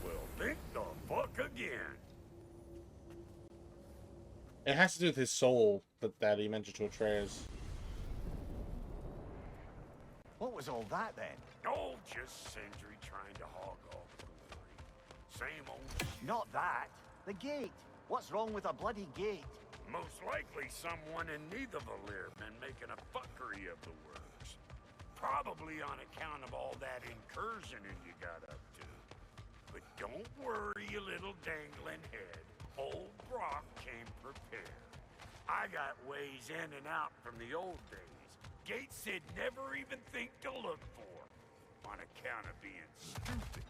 Well, think the fuck again.
It has to do with his soul that he mentioned to Atreus.
What was all that then?
Oh, just Sindri trying to hog off the glory. Same old
Not that. The gate. What's wrong with a bloody gate?
Most likely someone in Nidavellir been making a fuckery of the works. Probably on account of all that incursioning you got up to. But don't worry, you little dangling head. Old Brock came prepared. I got ways in and out from the old days. Gates said never even think to look for, on account of being stupid.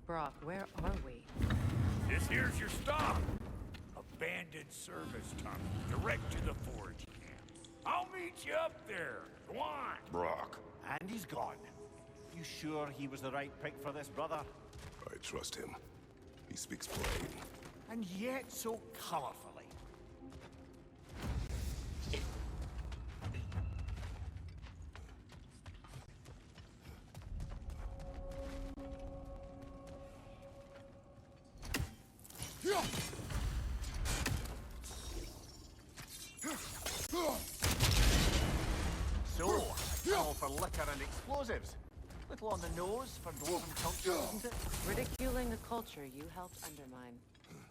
Brock, where are we?
This here's your stop. Abandoned service tunnel, direct to the forge camp. I'll meet you up there. Go on.
Brock.
And he's gone. You sure he was the right pick for this, brother?
I trust him. He speaks plain.
And yet so colorfully. So, all for liquor and explosives. Little on the nose for dwarven culture, isn't it?
Ridiculing a culture you helped undermine.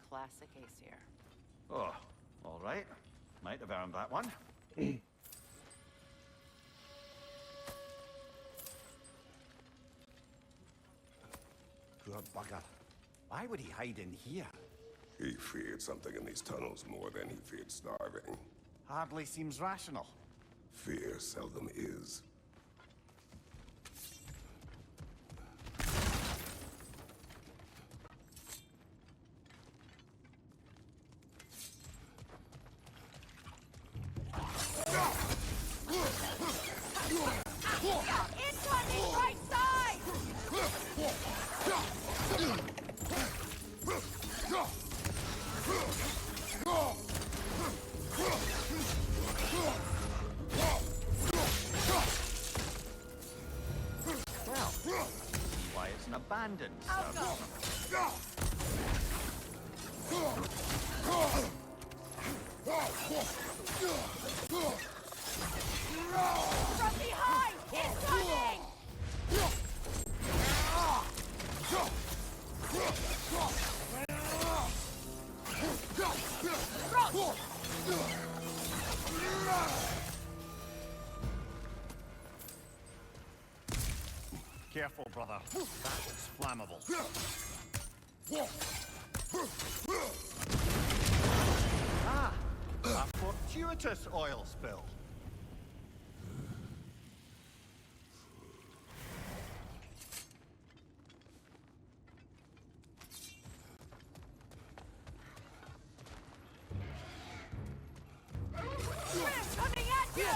Classic Aesir.
Oh, all right. Might have earned that one. Poor bugger. Why would he hide in here?
He feared something in these tunnels more than he feared starving.
Hardly seems rational.
Fear seldom is.
It's on the right side!
abandoned,
I'll
sir.
go. From behind! Incoming!
Careful, brother. That was flammable. Ah! A fortuitous oil spill.
Coming at you!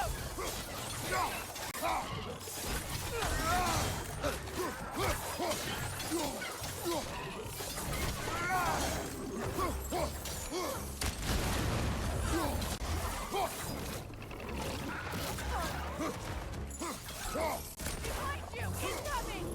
Behind you! Incoming!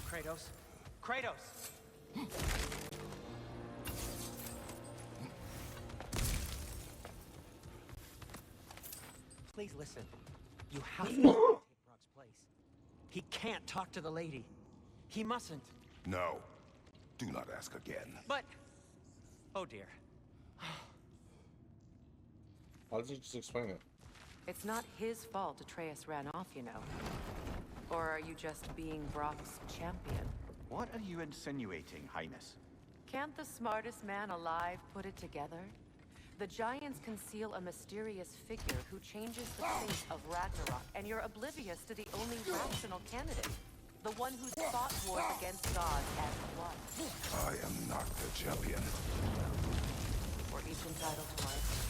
Kratos. Kratos! Please listen. You have to take Brock's place. He can't talk to the lady. He mustn't.
No. Do not ask again.
But... Oh dear.
Why does he just explain it?
It's not his fault Atreus ran off, you know. Or are you just being Brock's champion?
What are you insinuating, Highness?
Can't the smartest man alive put it together? The giants conceal a mysterious figure who changes the fate of Ragnarok, and you're oblivious to the only rational candidate. The one who's fought wars against gods and won.
I am not the champion.
We're each entitled to ours.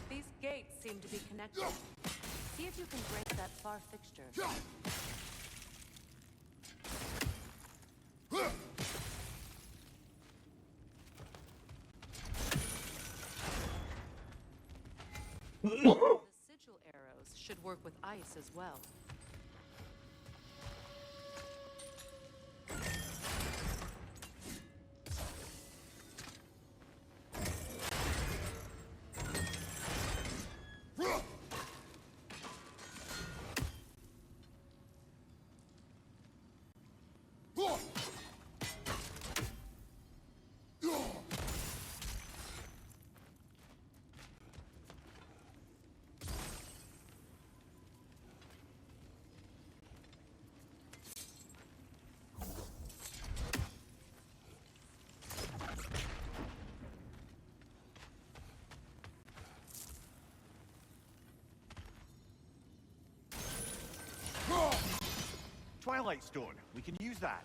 These gates seem to be connected. See if you can break that far fixture. The sigil arrows should work with ice as well.
Twilight Stone. We can use that.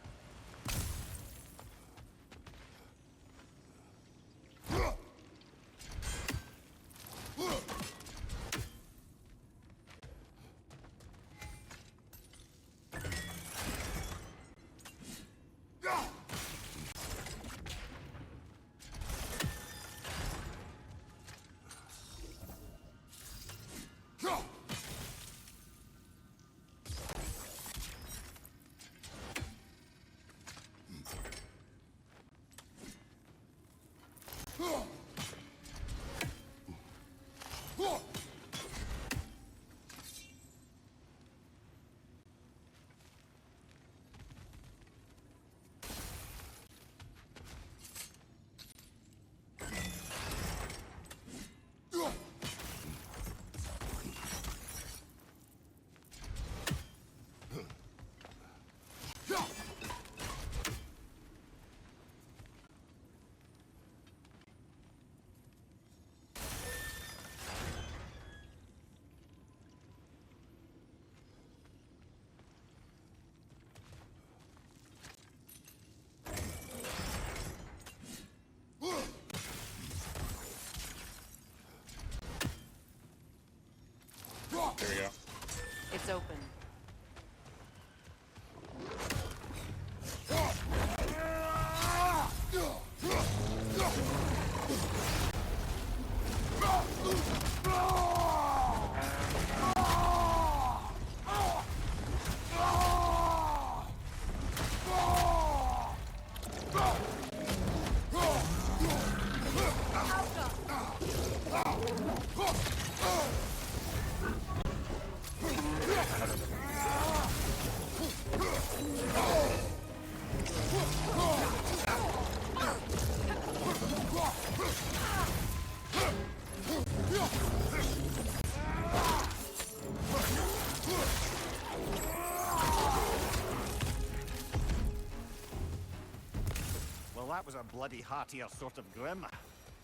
Well, that was a bloody heartier sort of grim.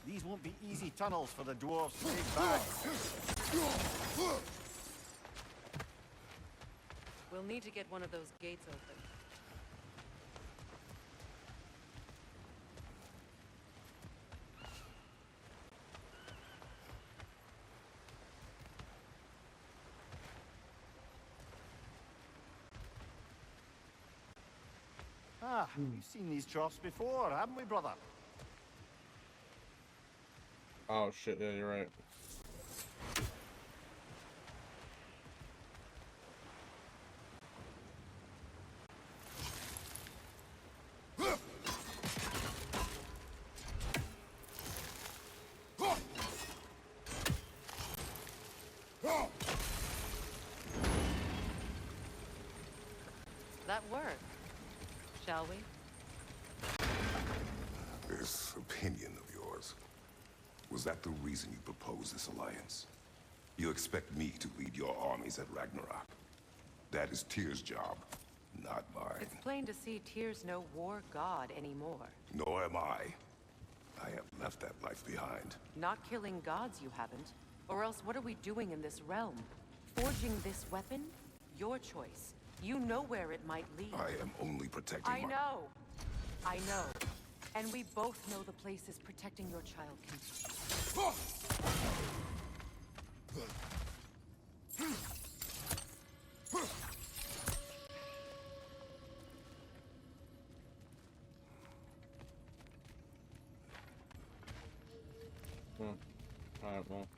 These won't be easy tunnels for the dwarves to take back.
We'll need to get one of those gates open.
Ah, we've seen these troughs before, haven't we, brother?
Oh shit, yeah, you're right.
That work, shall we?
This opinion of yours, was that the reason you proposed this alliance? You expect me to lead your armies at Ragnarok? That is Tyr's job, not mine.
It's plain to see Tyr's no war god anymore.
Nor am I. I have left that life behind.
Not killing gods, you haven't. Or else what are we doing in this realm? Forging this weapon? Your choice. You know where it might lead.
I am only protecting
I know. I know. And we both know the places protecting your child can
Alright, well.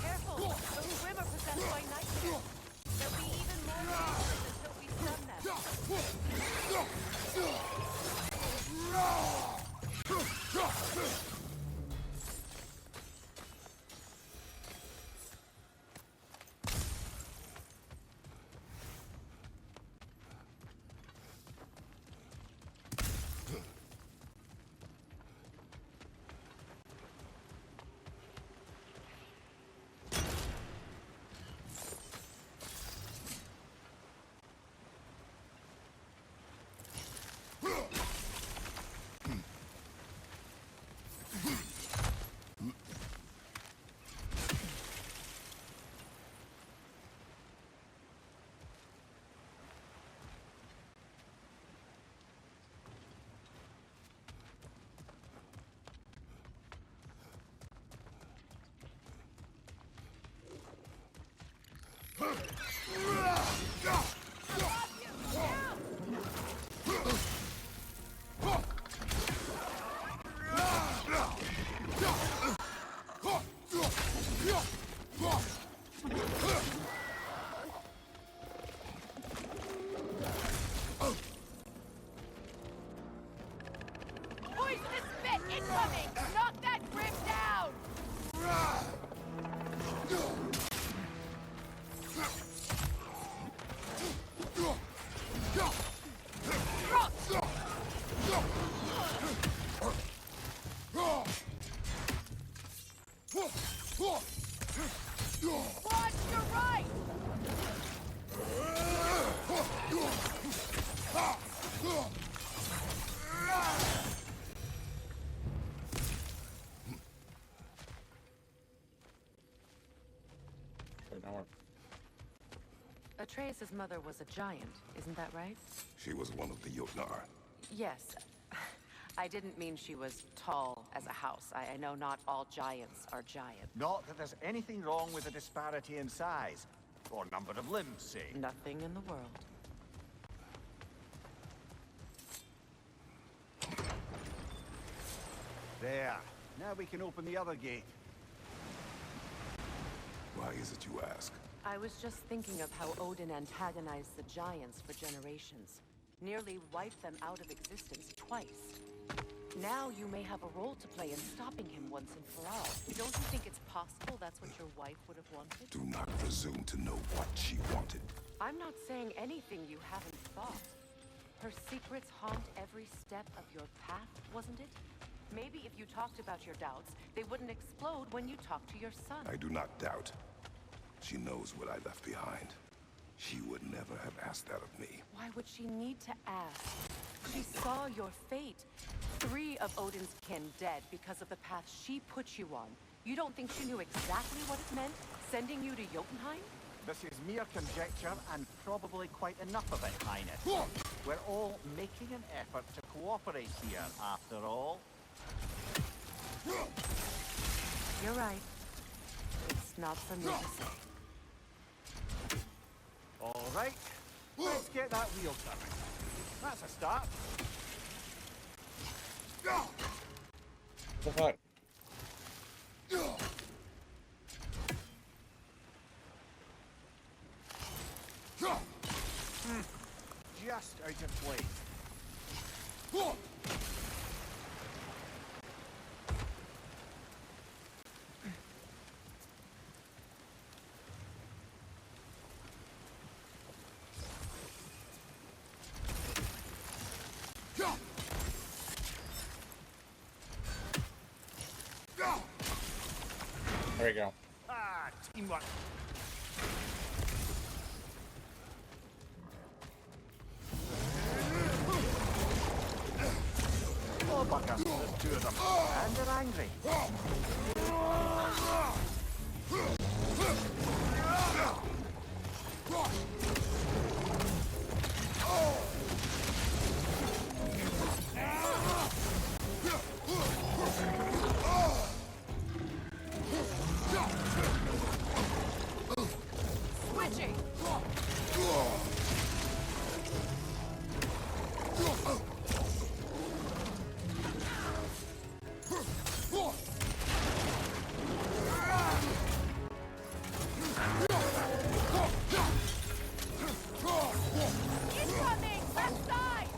Careful! Those Grim are possessed by nightmares. There'll be even more monsters until we stun them. Poisonous spit incoming! Knock that Grim down! Watch your right! Atreus' mother was a giant, isn't that right?
She was one of the Jotnar.
Yes. I didn't mean she was tall as a house. I know not all giants are giant.
Not that there's anything wrong with a disparity in size, or number of limbs, say.
Nothing in the world.
There. Now we can open the other gate.
Why is it you ask?
I was just thinking of how Odin antagonized the giants for generations. Nearly wiped them out of existence twice. Now you may have a role to play in stopping him once and for all. Don't you think it's possible that's what your wife would have wanted?
Do not presume to know what she wanted.
I'm not saying anything you haven't thought. Her secrets haunt every step of your path, wasn't it? Maybe if you talked about your doubts, they wouldn't explode when you talked to your son.
I do not doubt. She knows what I left behind. She would never have asked that of me.
Why would she need to ask? She saw your fate. 3 of Odin's kin dead because of the path she put you on. You don't think she knew exactly what it meant, sending you to Jotunheim?
This is mere conjecture, and probably quite enough of it, Highness. We're all making an effort to cooperate here, after all.
You're right. It's not for me to say.
All right, let's get that wheel turning. That's a start.
The fuck?
Just out of place.
There you go.
Ah, teamwork. Oh, bugger. There's 2 of them. And they're angry.
Switching! Incoming! Left side!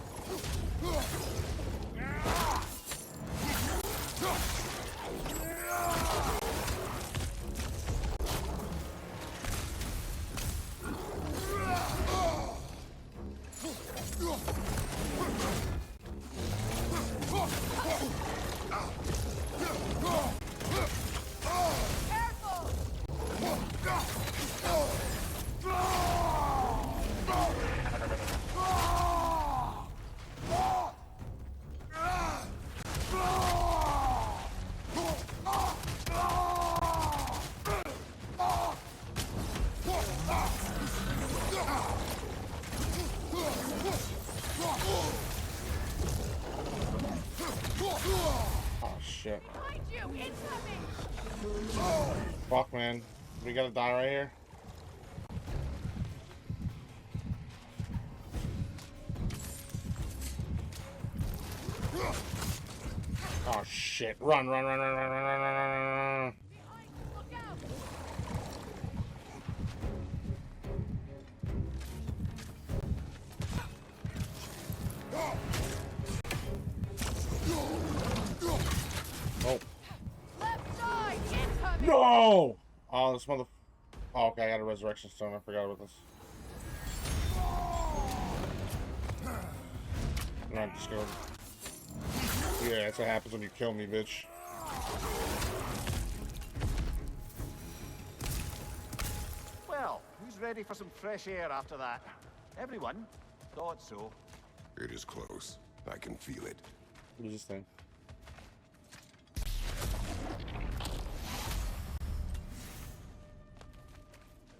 Oh shit.
Behind you! Incoming!
Fuck, man. We gotta die right here. Oh shit. Run, run, run, run, run, run, run, run, run.
Behind you! Look out!
Oh.
Left side! Incoming!
No! Oh, this mother... Oh, okay, I got a resurrection stone. I forgot about this. I'm just gonna... Yeah, that's what happens when you kill me, bitch.
Well, who's ready for some fresh air after that? Everyone? Thought so.
It is close. I can feel it.
What is this thing?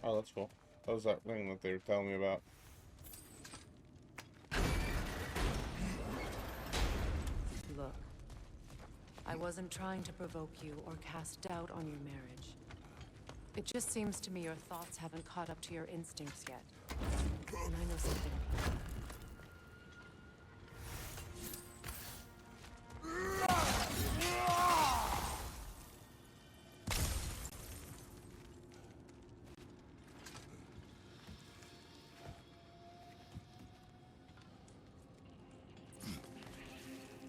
Oh, that's cool. That was that thing that they were telling me about.
Look, I wasn't trying to provoke you or cast doubt on your marriage. It just seems to me your thoughts haven't caught up to your instincts yet. And I know something.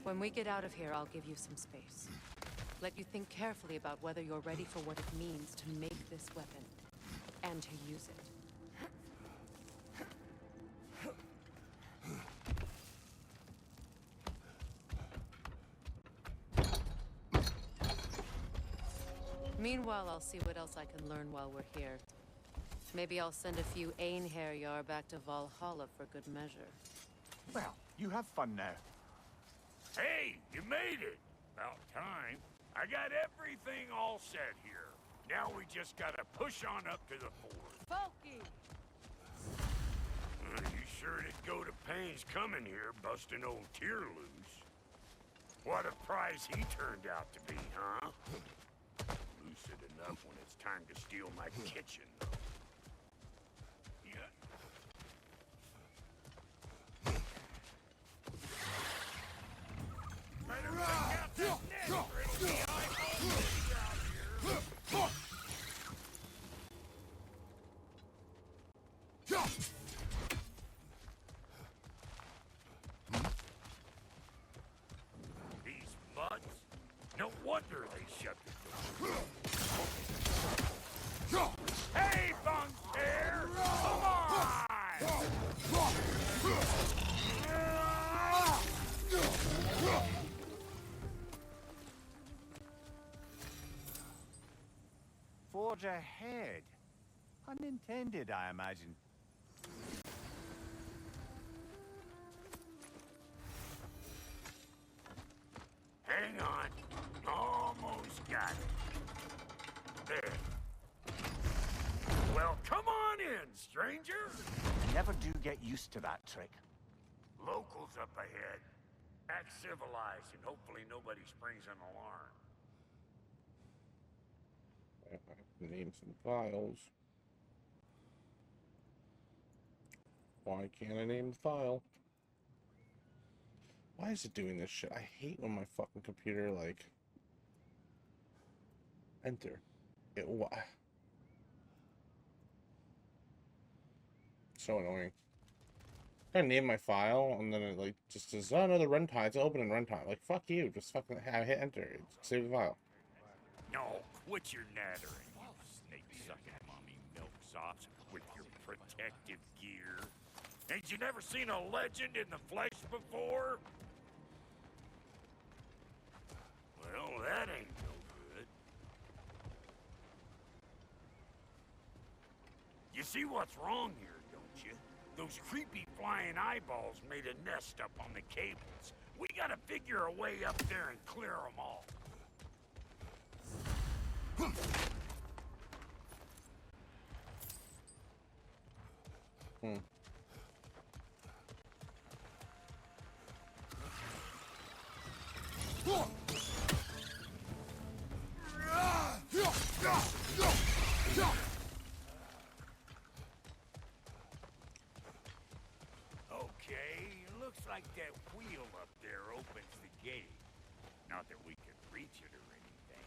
When we get out of here, I'll give you some space. Let you think carefully about whether you're ready for what it means to make this weapon, and to use it. Meanwhile, I'll see what else I can learn while we're here. Maybe I'll send a few Einherjar back to Valhalla for good measure.
Well, you have fun now.
Hey, you made it! About time. I got everything all set here. Now we just gotta push on up to the fort.
Falky!
You sure did go to pains coming here, busting old Tyr loose. What a prize he turned out to be, huh? Lucid enough when it's time to steal my kitchen, though. Better take out that net, or it'll be eyeball days out here. These mutts? No wonder they shut the door. Hey, Bungbear! Come on!
Forge ahead. Unintended, I imagine.
Hang on. Almost got it. There. Well, come on in, stranger.
Never do get used to that trick.
Locals up ahead. Act civilized, and hopefully nobody springs an alarm.
Name some files. Why can't I name the file? Why is it doing this shit? I hate when my fucking computer, like... Enter. It what? So annoying. I name my file, and then it, like, just says, oh, no, the runtime. It's open in runtime. Like, fuck you. Just fucking hit enter. Save the file.
No, quit your nattering, you snake-sucking mommy milksops with your protective gear. Ain't you never seen a legend in the flesh before? Well, that ain't no good. You see what's wrong here, don't you? Those creepy flying eyeballs made a nest up on the cables. We gotta figure a way up there and clear them all. Okay, looks like that wheel up there opens the gate. Not that we can reach it or anything.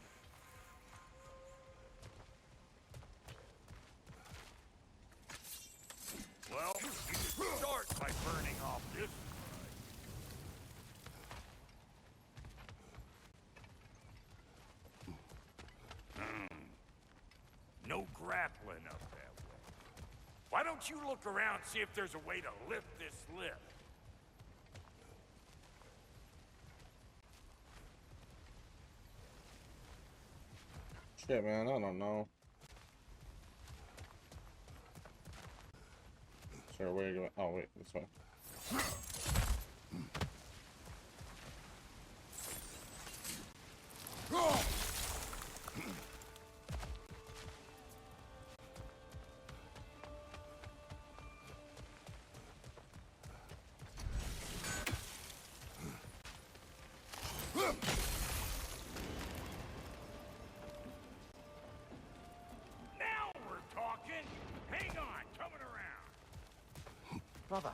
Well, you can start by burning off this side. No grappling up that way. Why don't you look around and see if there's a way to lift this lift?
Shit, man, I don't know. Sure, where are you going? Oh, wait, this way.
Brother,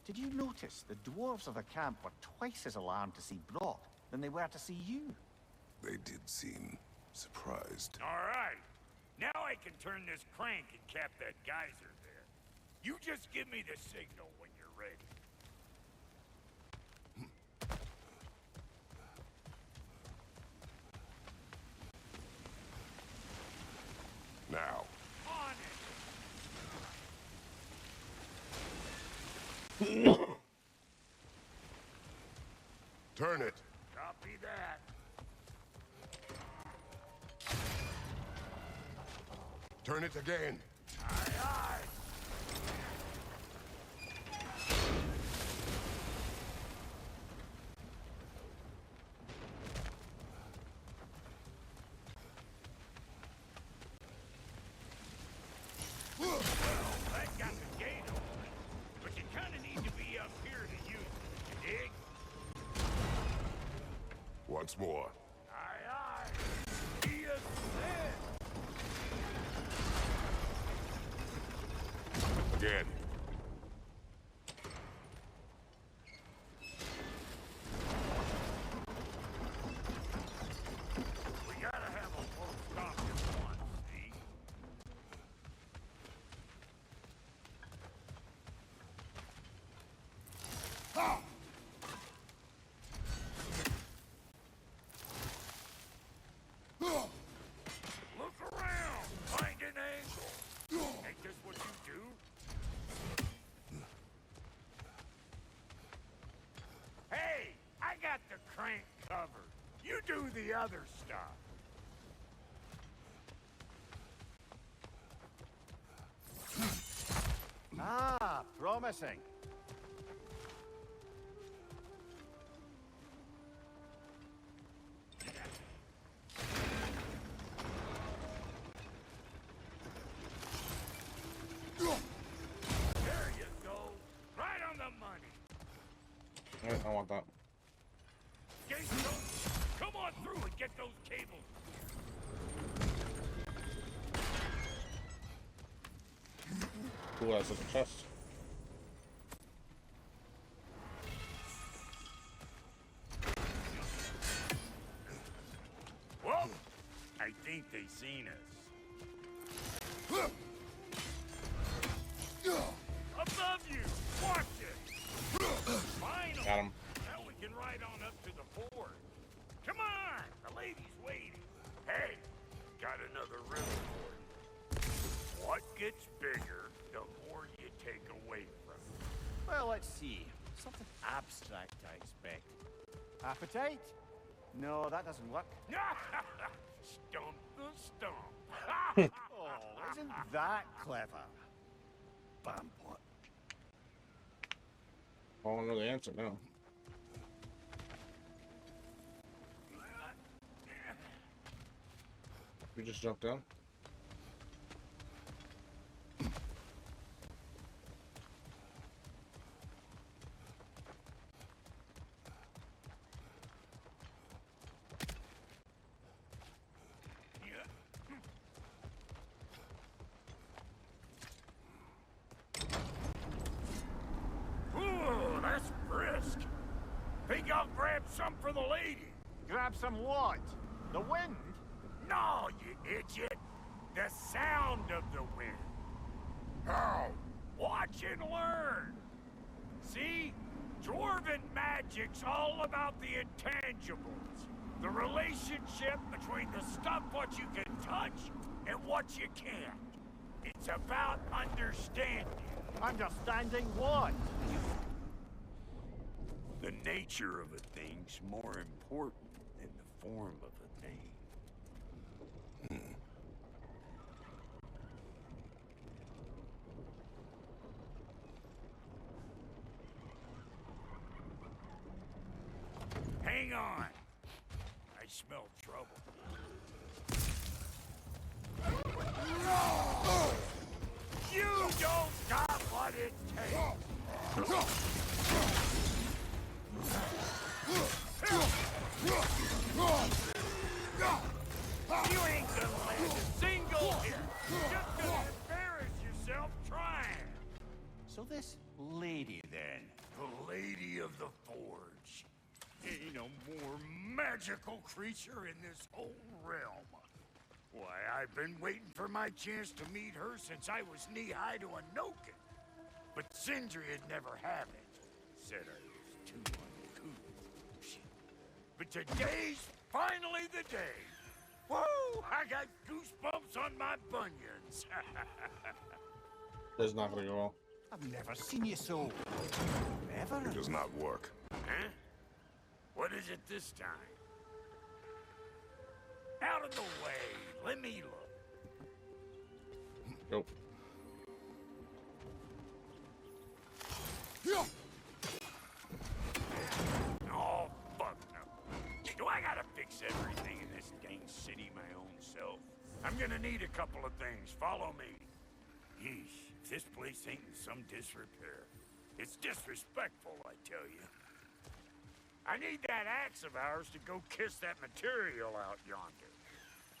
did you notice the dwarves of the camp were twice as alarmed to see Brock than they were to see you?
They did seem surprised.
All right. Now I can turn this crank and cap that geyser there. You just give me the signal when you're ready.
Turn it.
Copy that.
Turn it again.
Aye, aye. Well, that got the gate open, but you kind of need to be up here to use it, you dig?
Once more.
Aye, aye. He is dead.
Again.
We gotta have a full stop at once, see? Look around! Find an angle! Ain't this what you do? Hey! I got the crank covered. You do the other stuff.
Ah, promising.
There you go. Right on the money.
I want that.
Gates open. Come on through and get those cables.
Cool, that's a chest.
Whoa! I think they seen us. Above you! Watch it! Final!
Got him.
Now we can ride on up to the ford. Come on! The lady's waiting. Hey! Got another riddle for you. What gets bigger, the more you take away from it?
Well, let's see. Something abstract, I expect. Appetite? No, that doesn't work.
Stump the stump.
Oh, isn't that clever? Bampot.
I don't know the answer now. We just jumped down.
Ooh, that's brisk. Think I'll grab some for the lady.
Grab some what? The wind?
No, you idiot. The sound of the wind. How? Watch and learn. See? Dwarven magic's all about the intangibles. The relationship between the stuff what you can touch and what you can't. It's about understanding.
Understanding what?
The nature of a thing's more important than the form of a thing. Hang on. I smell trouble. You don't got what it takes. You ain't gonna land a single hit. Just gonna embarrass yourself trying.
So this lady, then?
The Lady of the Forge. Ain't no more magical creature in this whole realm. Why, I've been waiting for my chance to meet her since I was knee-high to a Noken. But Sindri'd never have it. Said I was too uncouth. But today's finally the day. Whoa! I got goosebumps on my bunions.
That's not gonna go well.
I've never seen you so... Ever?
It does not work.
Huh? What is it this time? Out of the way. Let me look.
Nope.
Oh, fuck no. Do I gotta fix everything in this dang city my own self? I'm gonna need a couple of things. Follow me. Yeesh, if this place ain't in some disrepair. It's disrespectful, I tell you. I need that axe of ours to go kiss that material out yonder.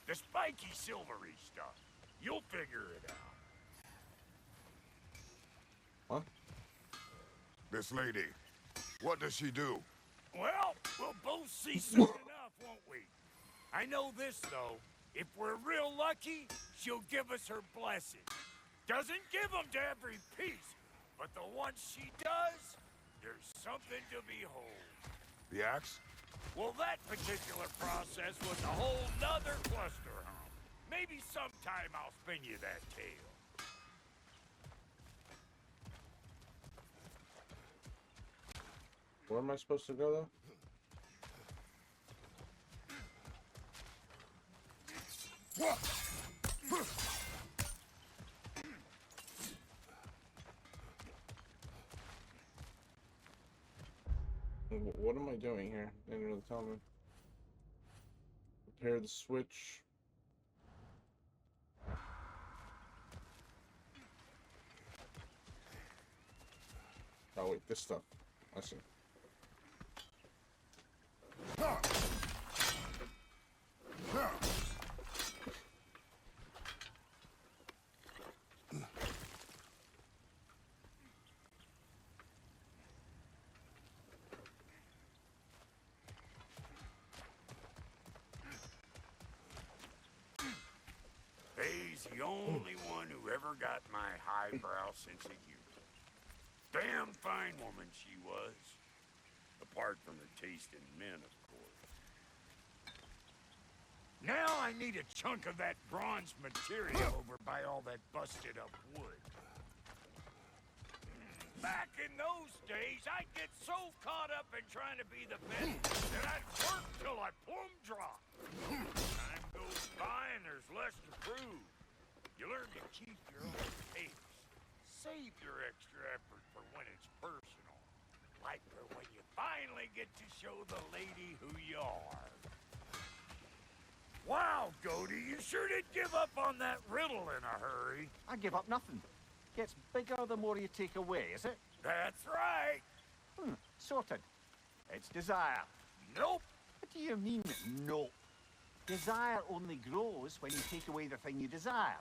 The spiky silvery stuff. You'll figure it out.
What?
This lady, what does she do?
Well, we'll both see soon enough, won't we? I know this, though. If we're real lucky, she'll give us her blessing. Doesn't give them to every piece, but the ones she does, there's something to behold.
The axe?
Well, that particular process was a whole nother cluster hump. Maybe sometime I'll spin you that tale.
Where am I supposed to go, though? What am I doing here? They didn't really tell me. Repair the switch. Oh wait, this stuff. I see.
Faye's the only one who ever got my highbrow sense of humor. Damn fine woman she was. Apart from her taste in men, of course. Now I need a chunk of that bronze material over by all that busted up wood. Back in those days, I'd get so caught up in trying to be the best that I'd work till I plumb drop. Time goes by and there's less to prove. You learn to keep your own pace. Save your extra effort for when it's personal. Like for when you finally get to show the lady who you are. Wow, Goaty, you sure did give up on that riddle in a hurry.
I give up nothing. Gets bigger the more you take away, is it?
That's right.
Sorted. It's desire.
Nope.
What do you mean, nope? Desire only grows when you take away the thing you desire.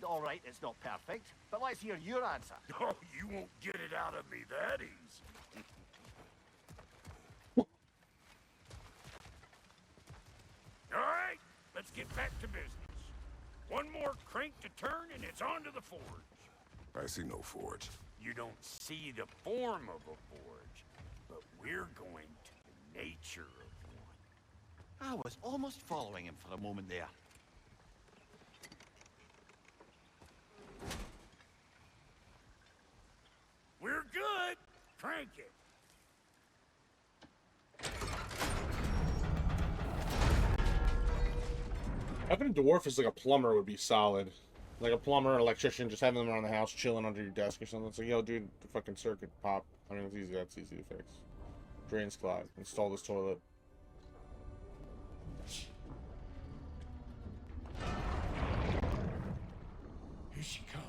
All right, it's not perfect, but let's hear your answer.
Oh, you won't get it out of me that easy. All right, let's get back to business. One more crank to turn and it's on to the forge.
I see no forge.
You don't see the form of a forge, but we're going to the nature of one.
I was almost following him for a moment there.
We're good. Crank it.
Having a dwarf as like a plumber would be solid. Like a plumber, electrician, just having them around the house, chilling under your desk or something. It's like, yo, dude, the fucking circuit pop. I mean, it's easy. That's easy to fix. Drains clogged. Install this toilet.
Here she comes.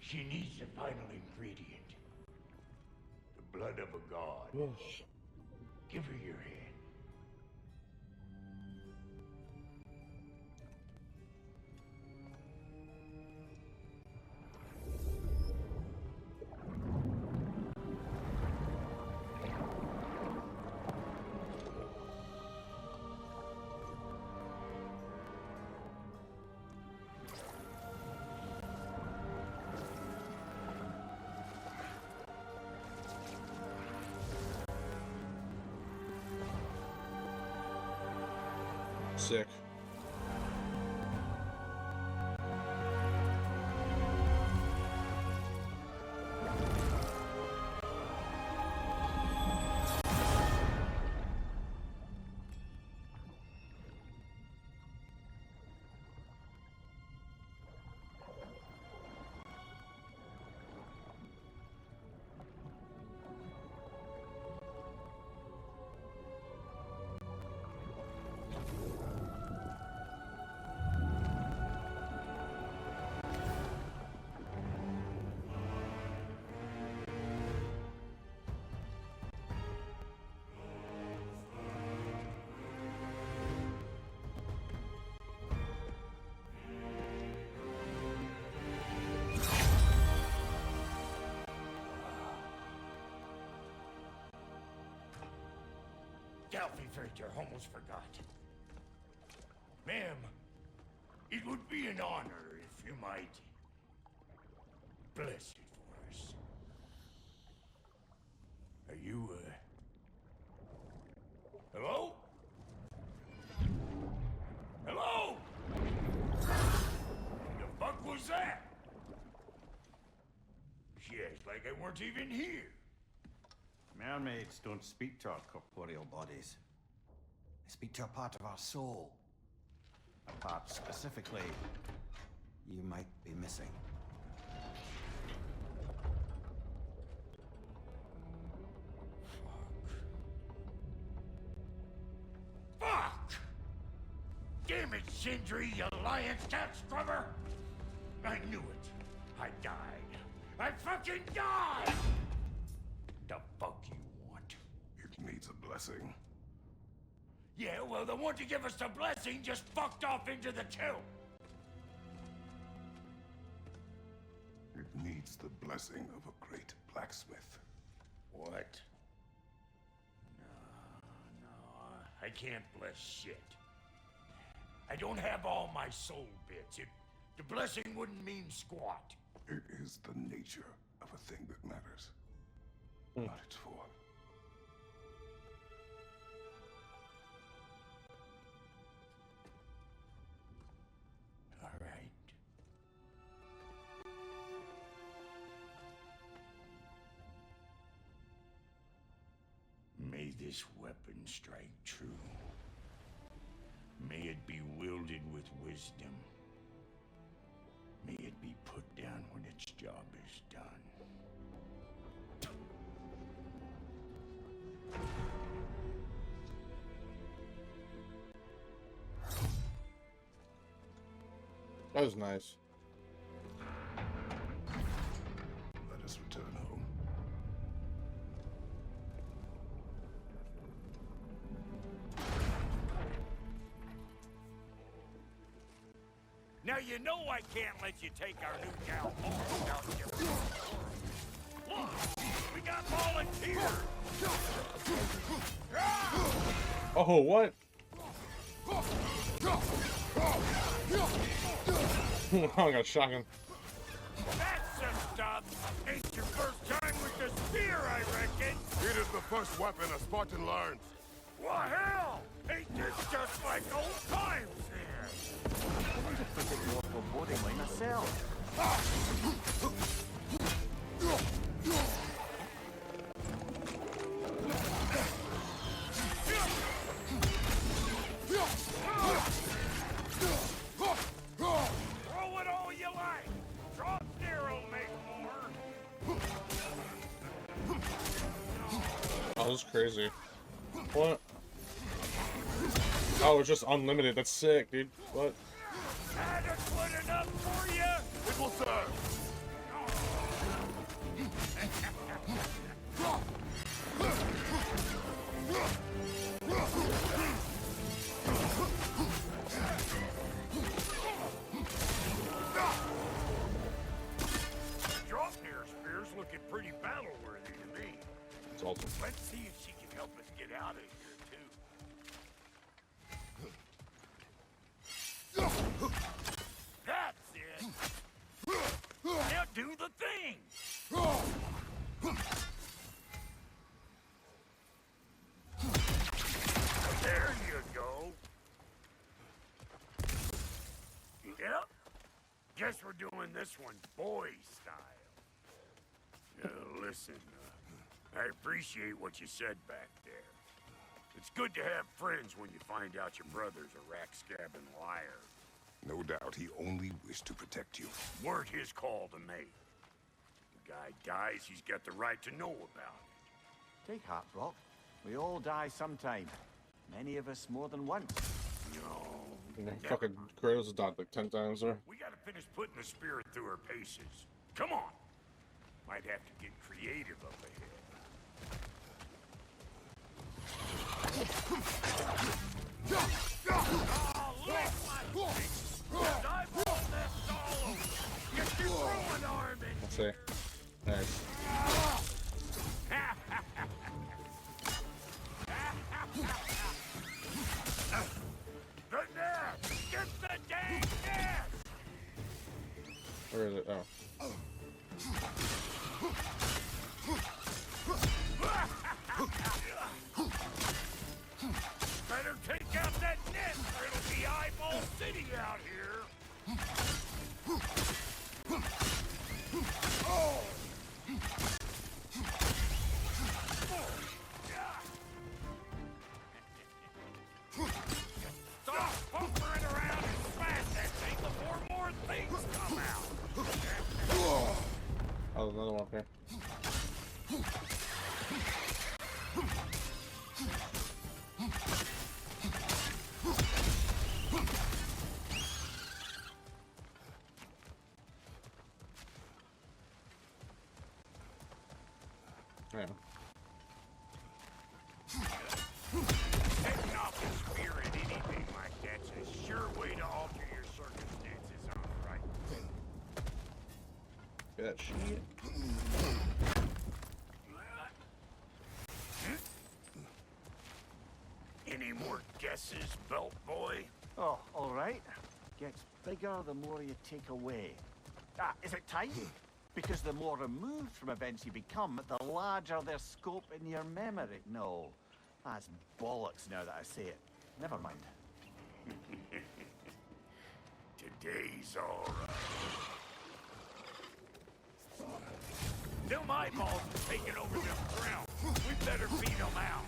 She needs the final ingredient. The blood of a god. Give her your hand.
Sick.
Delphi almost forgot. Ma'am, it would be an honor if you might bless it for us. Are you, hello? Hello? The fuck was that? She acts like I weren't even here.
Mermaids don't speak to our corporeal bodies. They speak to a part of our soul. A part specifically you might be missing.
Fuck! Damn it, Sindri, you lion cat scrubber! I knew it. I died. I fucking died! The fuck you want?
It needs a blessing.
Yeah, well, the one to give us the blessing just fucked off into the tomb.
It needs the blessing of a great blacksmith.
What? No, I can't bless shit. I don't have all my soul bits. The blessing wouldn't mean squat.
It is the nature of a thing that matters. Not its form.
All right. May this weapon strike true. May it be wielded with wisdom. May it be put down when its job is done.
That was nice.
Let us return home.
Now you know I can't let you take our new gal home without giving her a look, we got volunteers!
Oh, what? I got a shotgun.
That's some stuff! Ain't your first time with the spear, I reckon!
It is the first weapon a Spartan learns.
Well, hell! Ain't this just like old times then?
I just think it's more foreboding like myself.
Throw it all you like! Drop Nero make more!
Oh, this is crazy. What? Oh, it's just unlimited. That's sick, dude. What?
Adequate enough for you?
It will serve.
Draupnir spear's looking pretty battle-worthy to me.
It's awesome.
Let's see if she can help us get out of here, too. That's it! Now do the thing! There you go! Yep. Guess we're doing this one boy style. Listen, I appreciate what you said back there. It's good to have friends when you find out your brother's a rack-scabbing liar.
No doubt he only wished to protect you.
Weren't his call to make. The guy dies, he's got the right to know about it.
Take heart, Brock. We all die sometime. Many of us more than once.
No.
Fucking Kratos has died like 10 times there.
We gotta finish putting the spirit through her paces. Come on. Might have to get creative up ahead. Oh, lick my face! I won't let all over. Get your throwing arm in.
Let's see. Nice.
The net! Get the dang net!
Where is it? Oh.
Better take out that net or it'll be eyeball city out here. Oh! Stop bumpering around and smash that thing before more things come out.
Oh, there's another one up here. Yeah.
Taking off the spear in anything like that's a sure way to alter your circumstances on the right.
Get that shit.
Any more guesses, belt boy?
Oh, all right. Gets bigger the more you take away. Ah, is it time? Because the more removed from events you become, the larger their scope in your memory. No, that's bollocks now that I say it. Never mind.
Today's all right. Them eyeballs are taking over them ground. We better beat them out.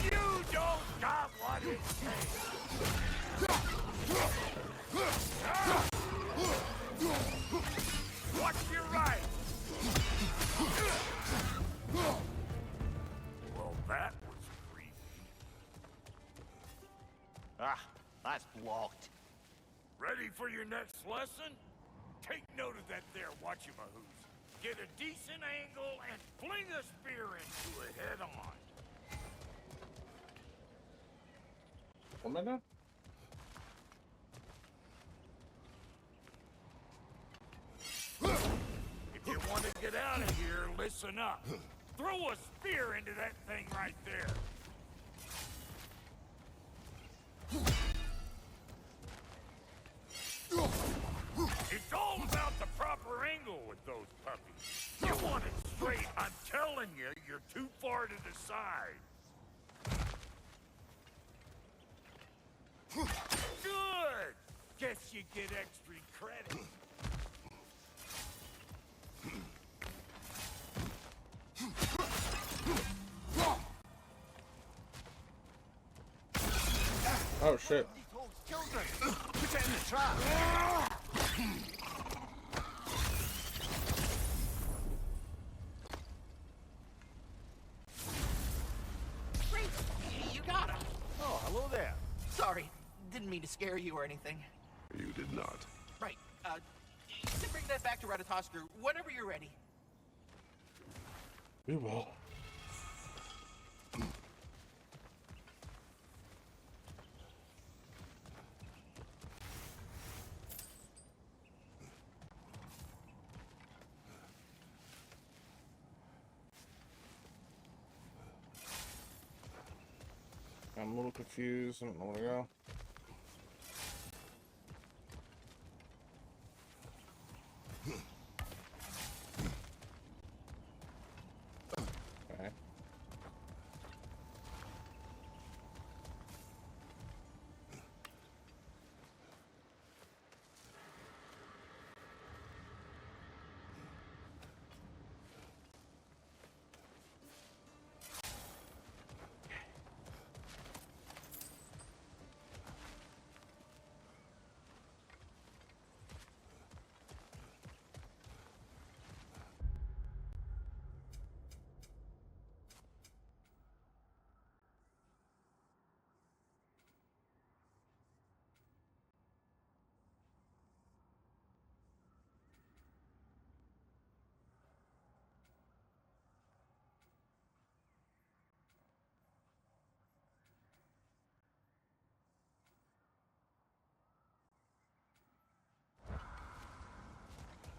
You don't got what it takes. Watch your right. Well, that was creepy.
Ah, that's blocked.
Ready for your next lesson? Take note of that there whatchamahoos. Get a decent angle and fling a spear into it head on.
What am I doing?
If you want to get out of here, listen up. Throw a spear into that thing right there. It's all about the proper angle with those puppies. You want it straight, I'm telling you, you're too far to the side. Good! Guess you get extra credit.
Oh shit.
Children, put it in the trap.
You got him.
Oh, hello there.
Sorry, didn't mean to to scare you or anything.
You did not.
Right. You can bring that back to Ratatoskr whenever you're ready.
We will. I'm a little confused. I don't know where to go. Okay.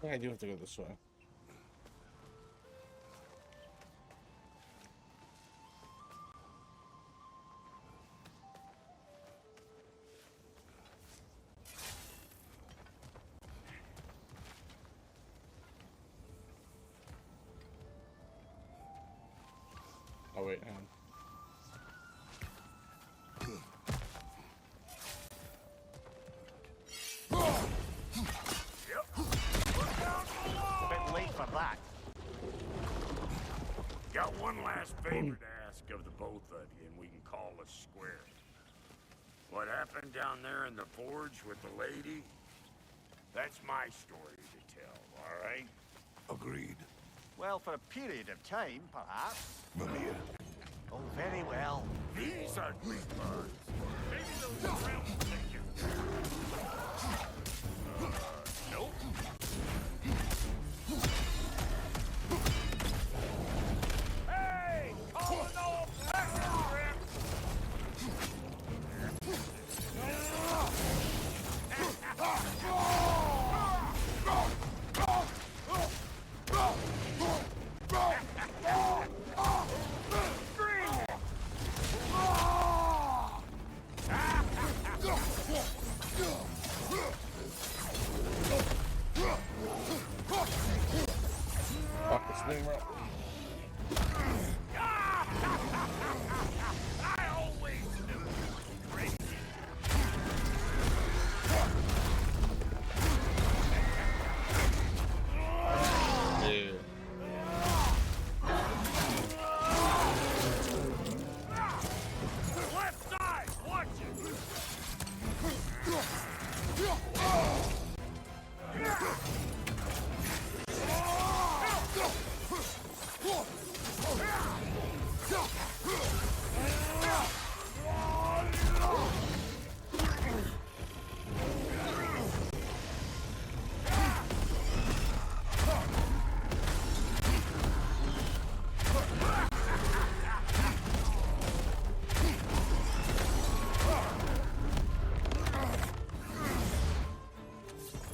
I think I do have to go this way. Oh wait, hang on.
Got one last favor to ask of the both of you, and we can call us square. What happened down there in the forge with the lady? That's my story to tell, all right?
Agreed.
Well, for a period of time, perhaps.
Mimir.
Oh, very well.
These are big birds. Maybe those realm figures. Nope. Hey! Calling all back,
Fuck this thing, bro.
I always knew it was crazy.
Yeah.
Left side, watch it.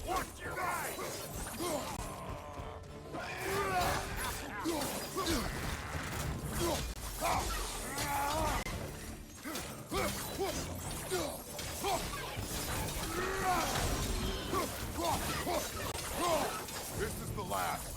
Watch your eyes.
This is the last.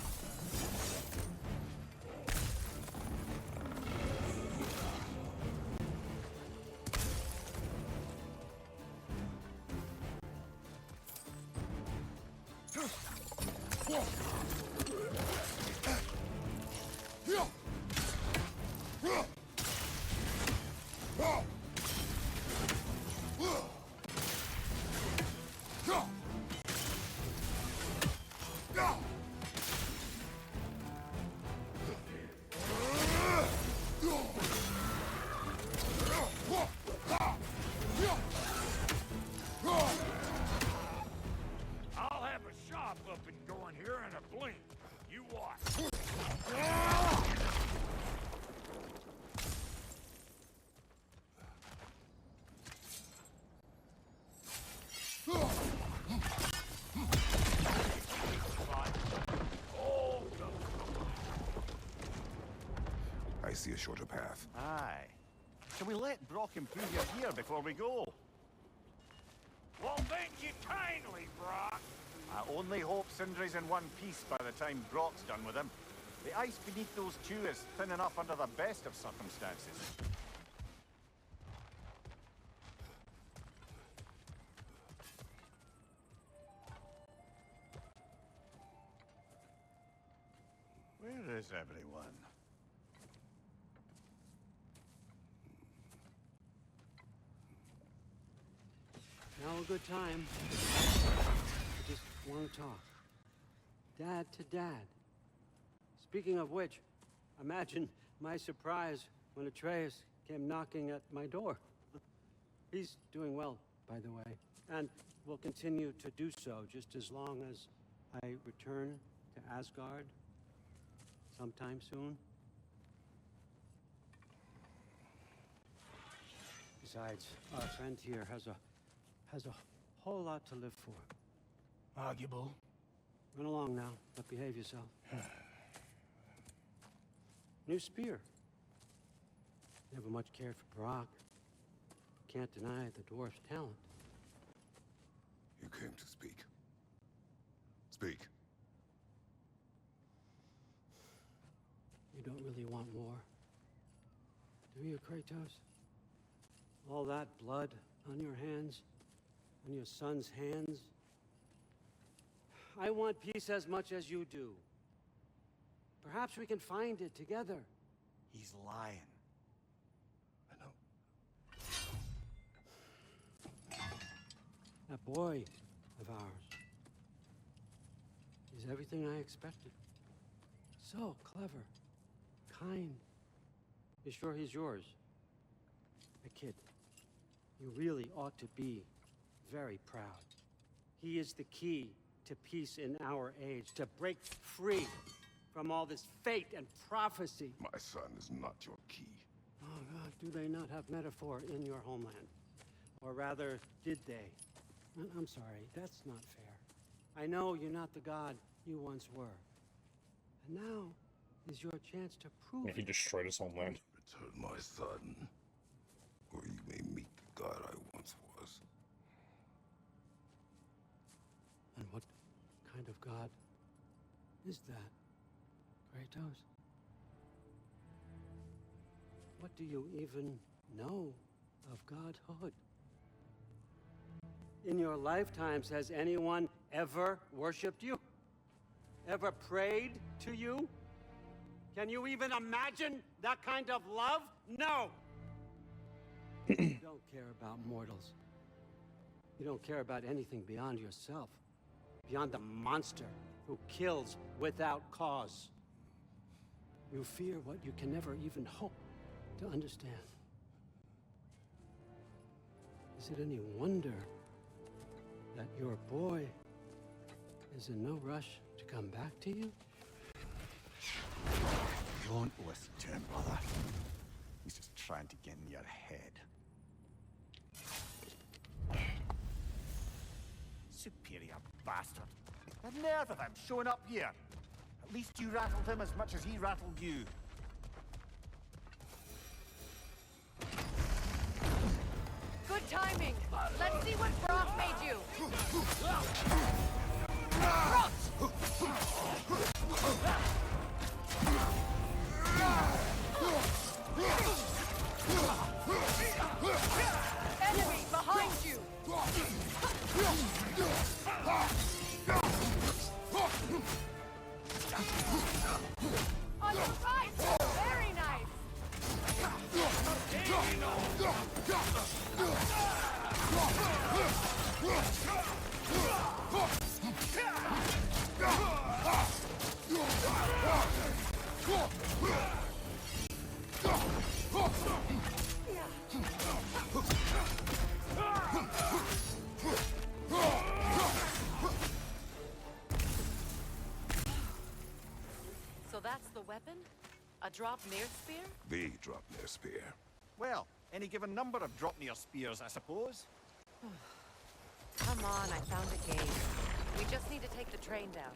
going here in a blink. You watch.
I see a shorter path.
Aye. Shall we let Brock improve your gear before we go?
Well, thank you kindly, Brock.
I only hope Sindri's in one piece by the time Brock's done with him. The ice beneath those two is thin enough under the best of circumstances. Where is everyone?
Now a good time. I just want to talk. Dad to dad. Speaking of which, imagine my surprise when Atreus came knocking at my door. He's doing well, by the way, and will continue to do so just as long as I return to Asgard sometime soon. Besides, our friend here has a whole lot to live for.
Arguable.
Run along now, but behave yourself. New spear. Never much cared for Brock. Can't deny the dwarf's talent.
You came to speak. Speak.
You don't really want war, do you, Kratos? All that blood on your hands, on your son's hands. I want peace as much as you do. Perhaps we can find it together.
He's lying.
I know.
That boy of ours is everything I expected. So clever, kind. You sure he's yours? A kid. You really ought to be very proud. He is the key to peace in our age, to break free from all this fate and prophecy.
My son is not your key.
Oh, God, do they not have metaphor in your homeland? Or rather, did they? I'm sorry, that's not fair. I know you're not the god you once were. And now is your chance to prove
He destroyed his homeland.
Return my son, or you may meet the god I once was.
And what kind of god is that, Kratos? What do you even know of godhood? In your lifetimes, has anyone ever worshipped you? Ever prayed to you? Can you even imagine that kind of love? No! You don't care about mortals. You don't care about anything beyond yourself. Beyond the monster who kills without cause. You fear what you can never even hope to understand. Is it any wonder that your boy is in no rush to come back to you?
Don't listen to him, brother. He's just trying to get in your head. Superior bastard. The nerve of him showing up here. At least you rattled him as much as he rattled you.
Good timing. Let's see what Brock made you. Enemy behind you. On your right. Very nice. So that's the weapon? A Dropnir spear?
The Dropnir spear.
Well, any given number of Dropnir spears, I suppose.
Come on, I found a game. We just need to take the train down.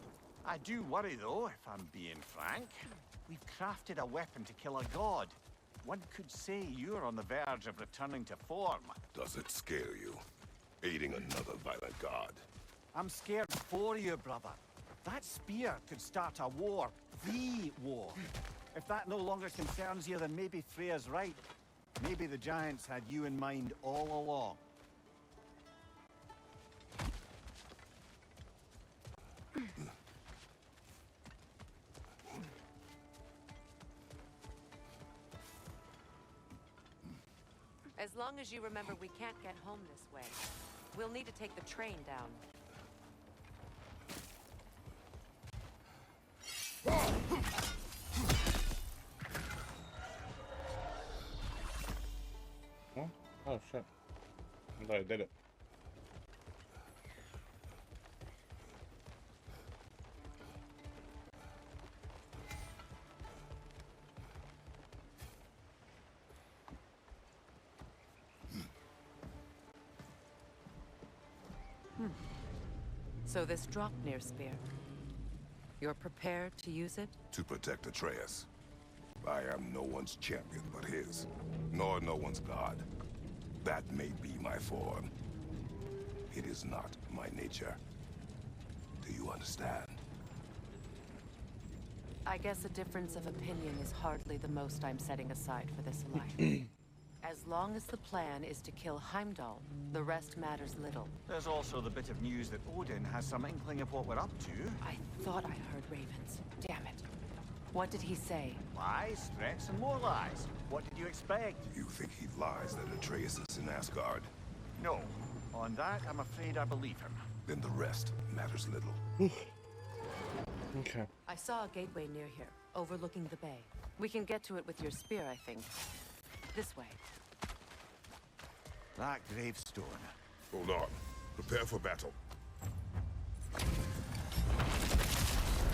I do worry, though, if I'm being frank. We've crafted a weapon to kill a god. One could say you're on the verge of returning to form.
Does it scare you? Aiding another violent god?
I'm scared for you, brother. That spear could start a war. The war. If that no longer concerns you, then maybe Freya's right. Maybe the Giants had you in mind all along.
As long as you remember we can't get home this way. We'll need to take the train down.
Oh shit. I thought I did it.
So this Dropnir spear. You're prepared to use it?
To protect Atreus. I am no one's champion but his, nor no one's god. That may be my form. It is not my nature. Do you understand?
I guess a difference of opinion is hardly the most I'm setting aside for this alliance. As long as the plan is to kill Heimdall, the rest matters little.
There's also the bit of news that Odin has some inkling of what we're up to.
I thought I heard ravens. Damn it. What did he say?
Lies, threats, and more lies. What did you expect?
You think he lies that Atreus is in Asgard?
No. On that, I'm afraid I believe him.
Then the rest matters little.
Okay.
I saw a gateway near here, overlooking the bay. We can get to it with your spear, I think. This way.
That gravestone.
Hold on. Prepare for battle.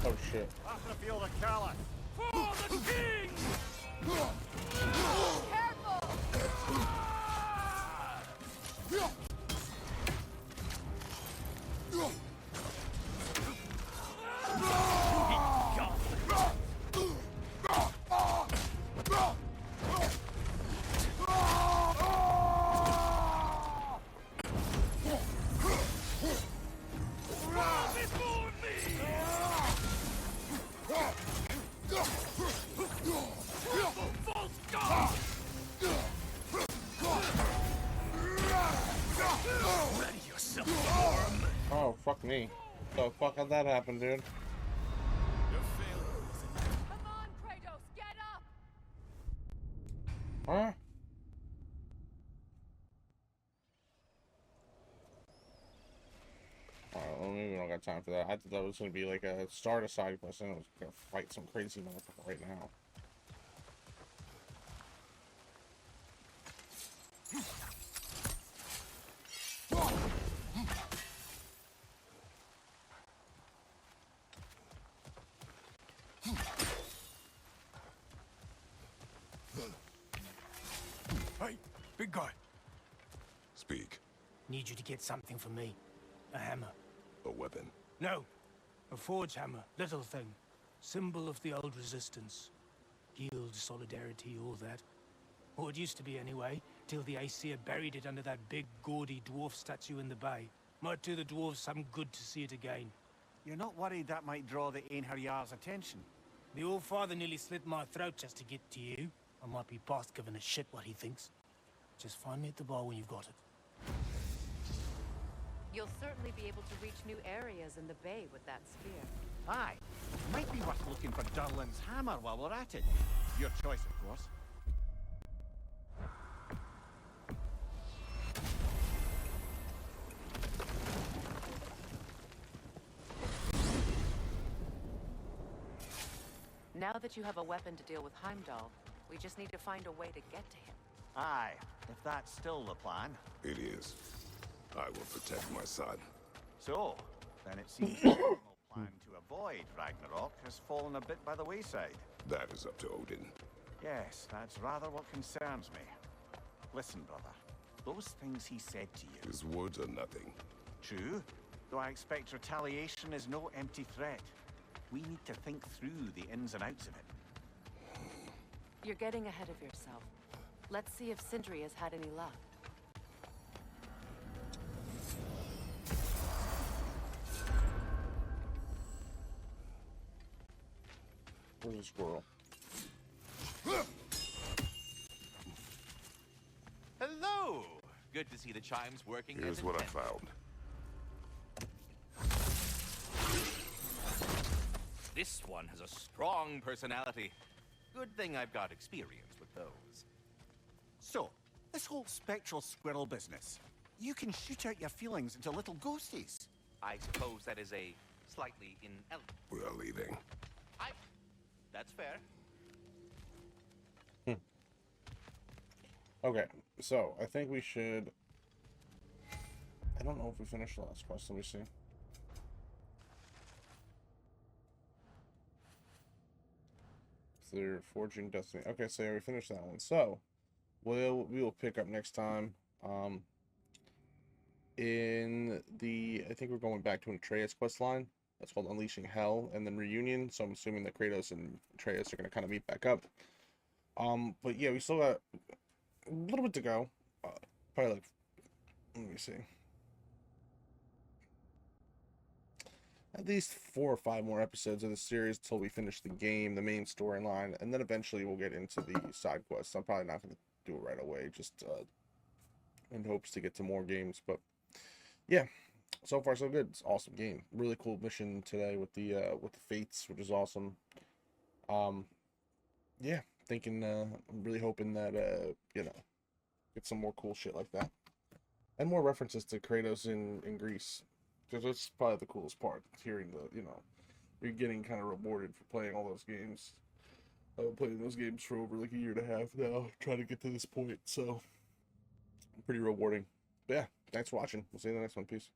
Oh shit.
After the field of Callus.
For the king!
Careful!
Oh, fuck me. The fuck how'd that happen, dude?
Come on, Kratos, get up!
Huh? Well, maybe we don't got time for that. I thought that was gonna be like a start a side quest and I was gonna fight some crazy motherfucker right now.
Hey, big guy.
Speak.
Need you to get something for me. A hammer.
A weapon.
No. A forge hammer. Little thing. Symbol of the old resistance. Guild, solidarity, all that. Or it used to be anyway, till the Aesir buried it under that big, gaudy dwarf statue in the bay. Might do the dwarves some good to see it again.
You're not worried that might draw the Einherjar's attention?
The All-Father nearly slit my throat just to get to you. I might be past giving a shit what he thinks. Just find me at the bar when you've got it.
You'll certainly be able to reach new areas in the bay with that spear.
Aye. Might be worth looking for Durlin's hammer while we're at it. Your choice, of course.
Now that you have a weapon to deal with Heimdall, we just need to find a way to get to him.
Aye, if that's still the plan.
It is. I will protect my son.
So, then it seems the normal plan to avoid Ragnarok has fallen a bit by the wayside.
That is up to Odin.
Yes, that's rather what concerns me. Listen, brother, those things he said to you...
His words are nothing.
True, though I expect retaliation is no empty threat. We need to think through the ins and outs of it.
You're getting ahead of yourself. Let's see if Sindri has had any luck.
Where's the squirrel?
Hello! Good to see the chimes working.
Here's what I found.
This one has a strong personality. Good thing I've got experience with those.
So, this whole spectral squirrel business, you can shoot out your feelings into little ghosties.
I suppose that is a slightly inelegant...
We are leaving.
That's fair.
Okay, so I think we should... I don't know if we finished the last quest. Let me see. They're forging destiny. Okay, so yeah, we finished that one. So we will pick up next time. In the, I think we're going back to an Atreus quest line. That's called Unleashing Hell, and then Reunion. So I'm assuming that Kratos and Atreus are going to kind of meet back up. But yeah, we still got a little bit to go. Probably like, let me see, at least 4 or 5 more episodes of the series until we finish the game, the main storyline, and then eventually we'll get into the side quests. I'm probably not going to do it right away, just in hopes to get to more games. But yeah, so far so good. It's an awesome game. Really cool mission today with the fates, which is awesome. Yeah, thinking, I'm really hoping that you know, get some more cool shit like that, and more references to Kratos in Greece. Because that's probably the coolest part, hearing the, you know, you're getting kind of rewarded for playing all those games. I've been playing those games for over like a year and a half now, trying to get to this point, so pretty rewarding. But yeah, thanks for watching. We'll see you in the next one. Peace.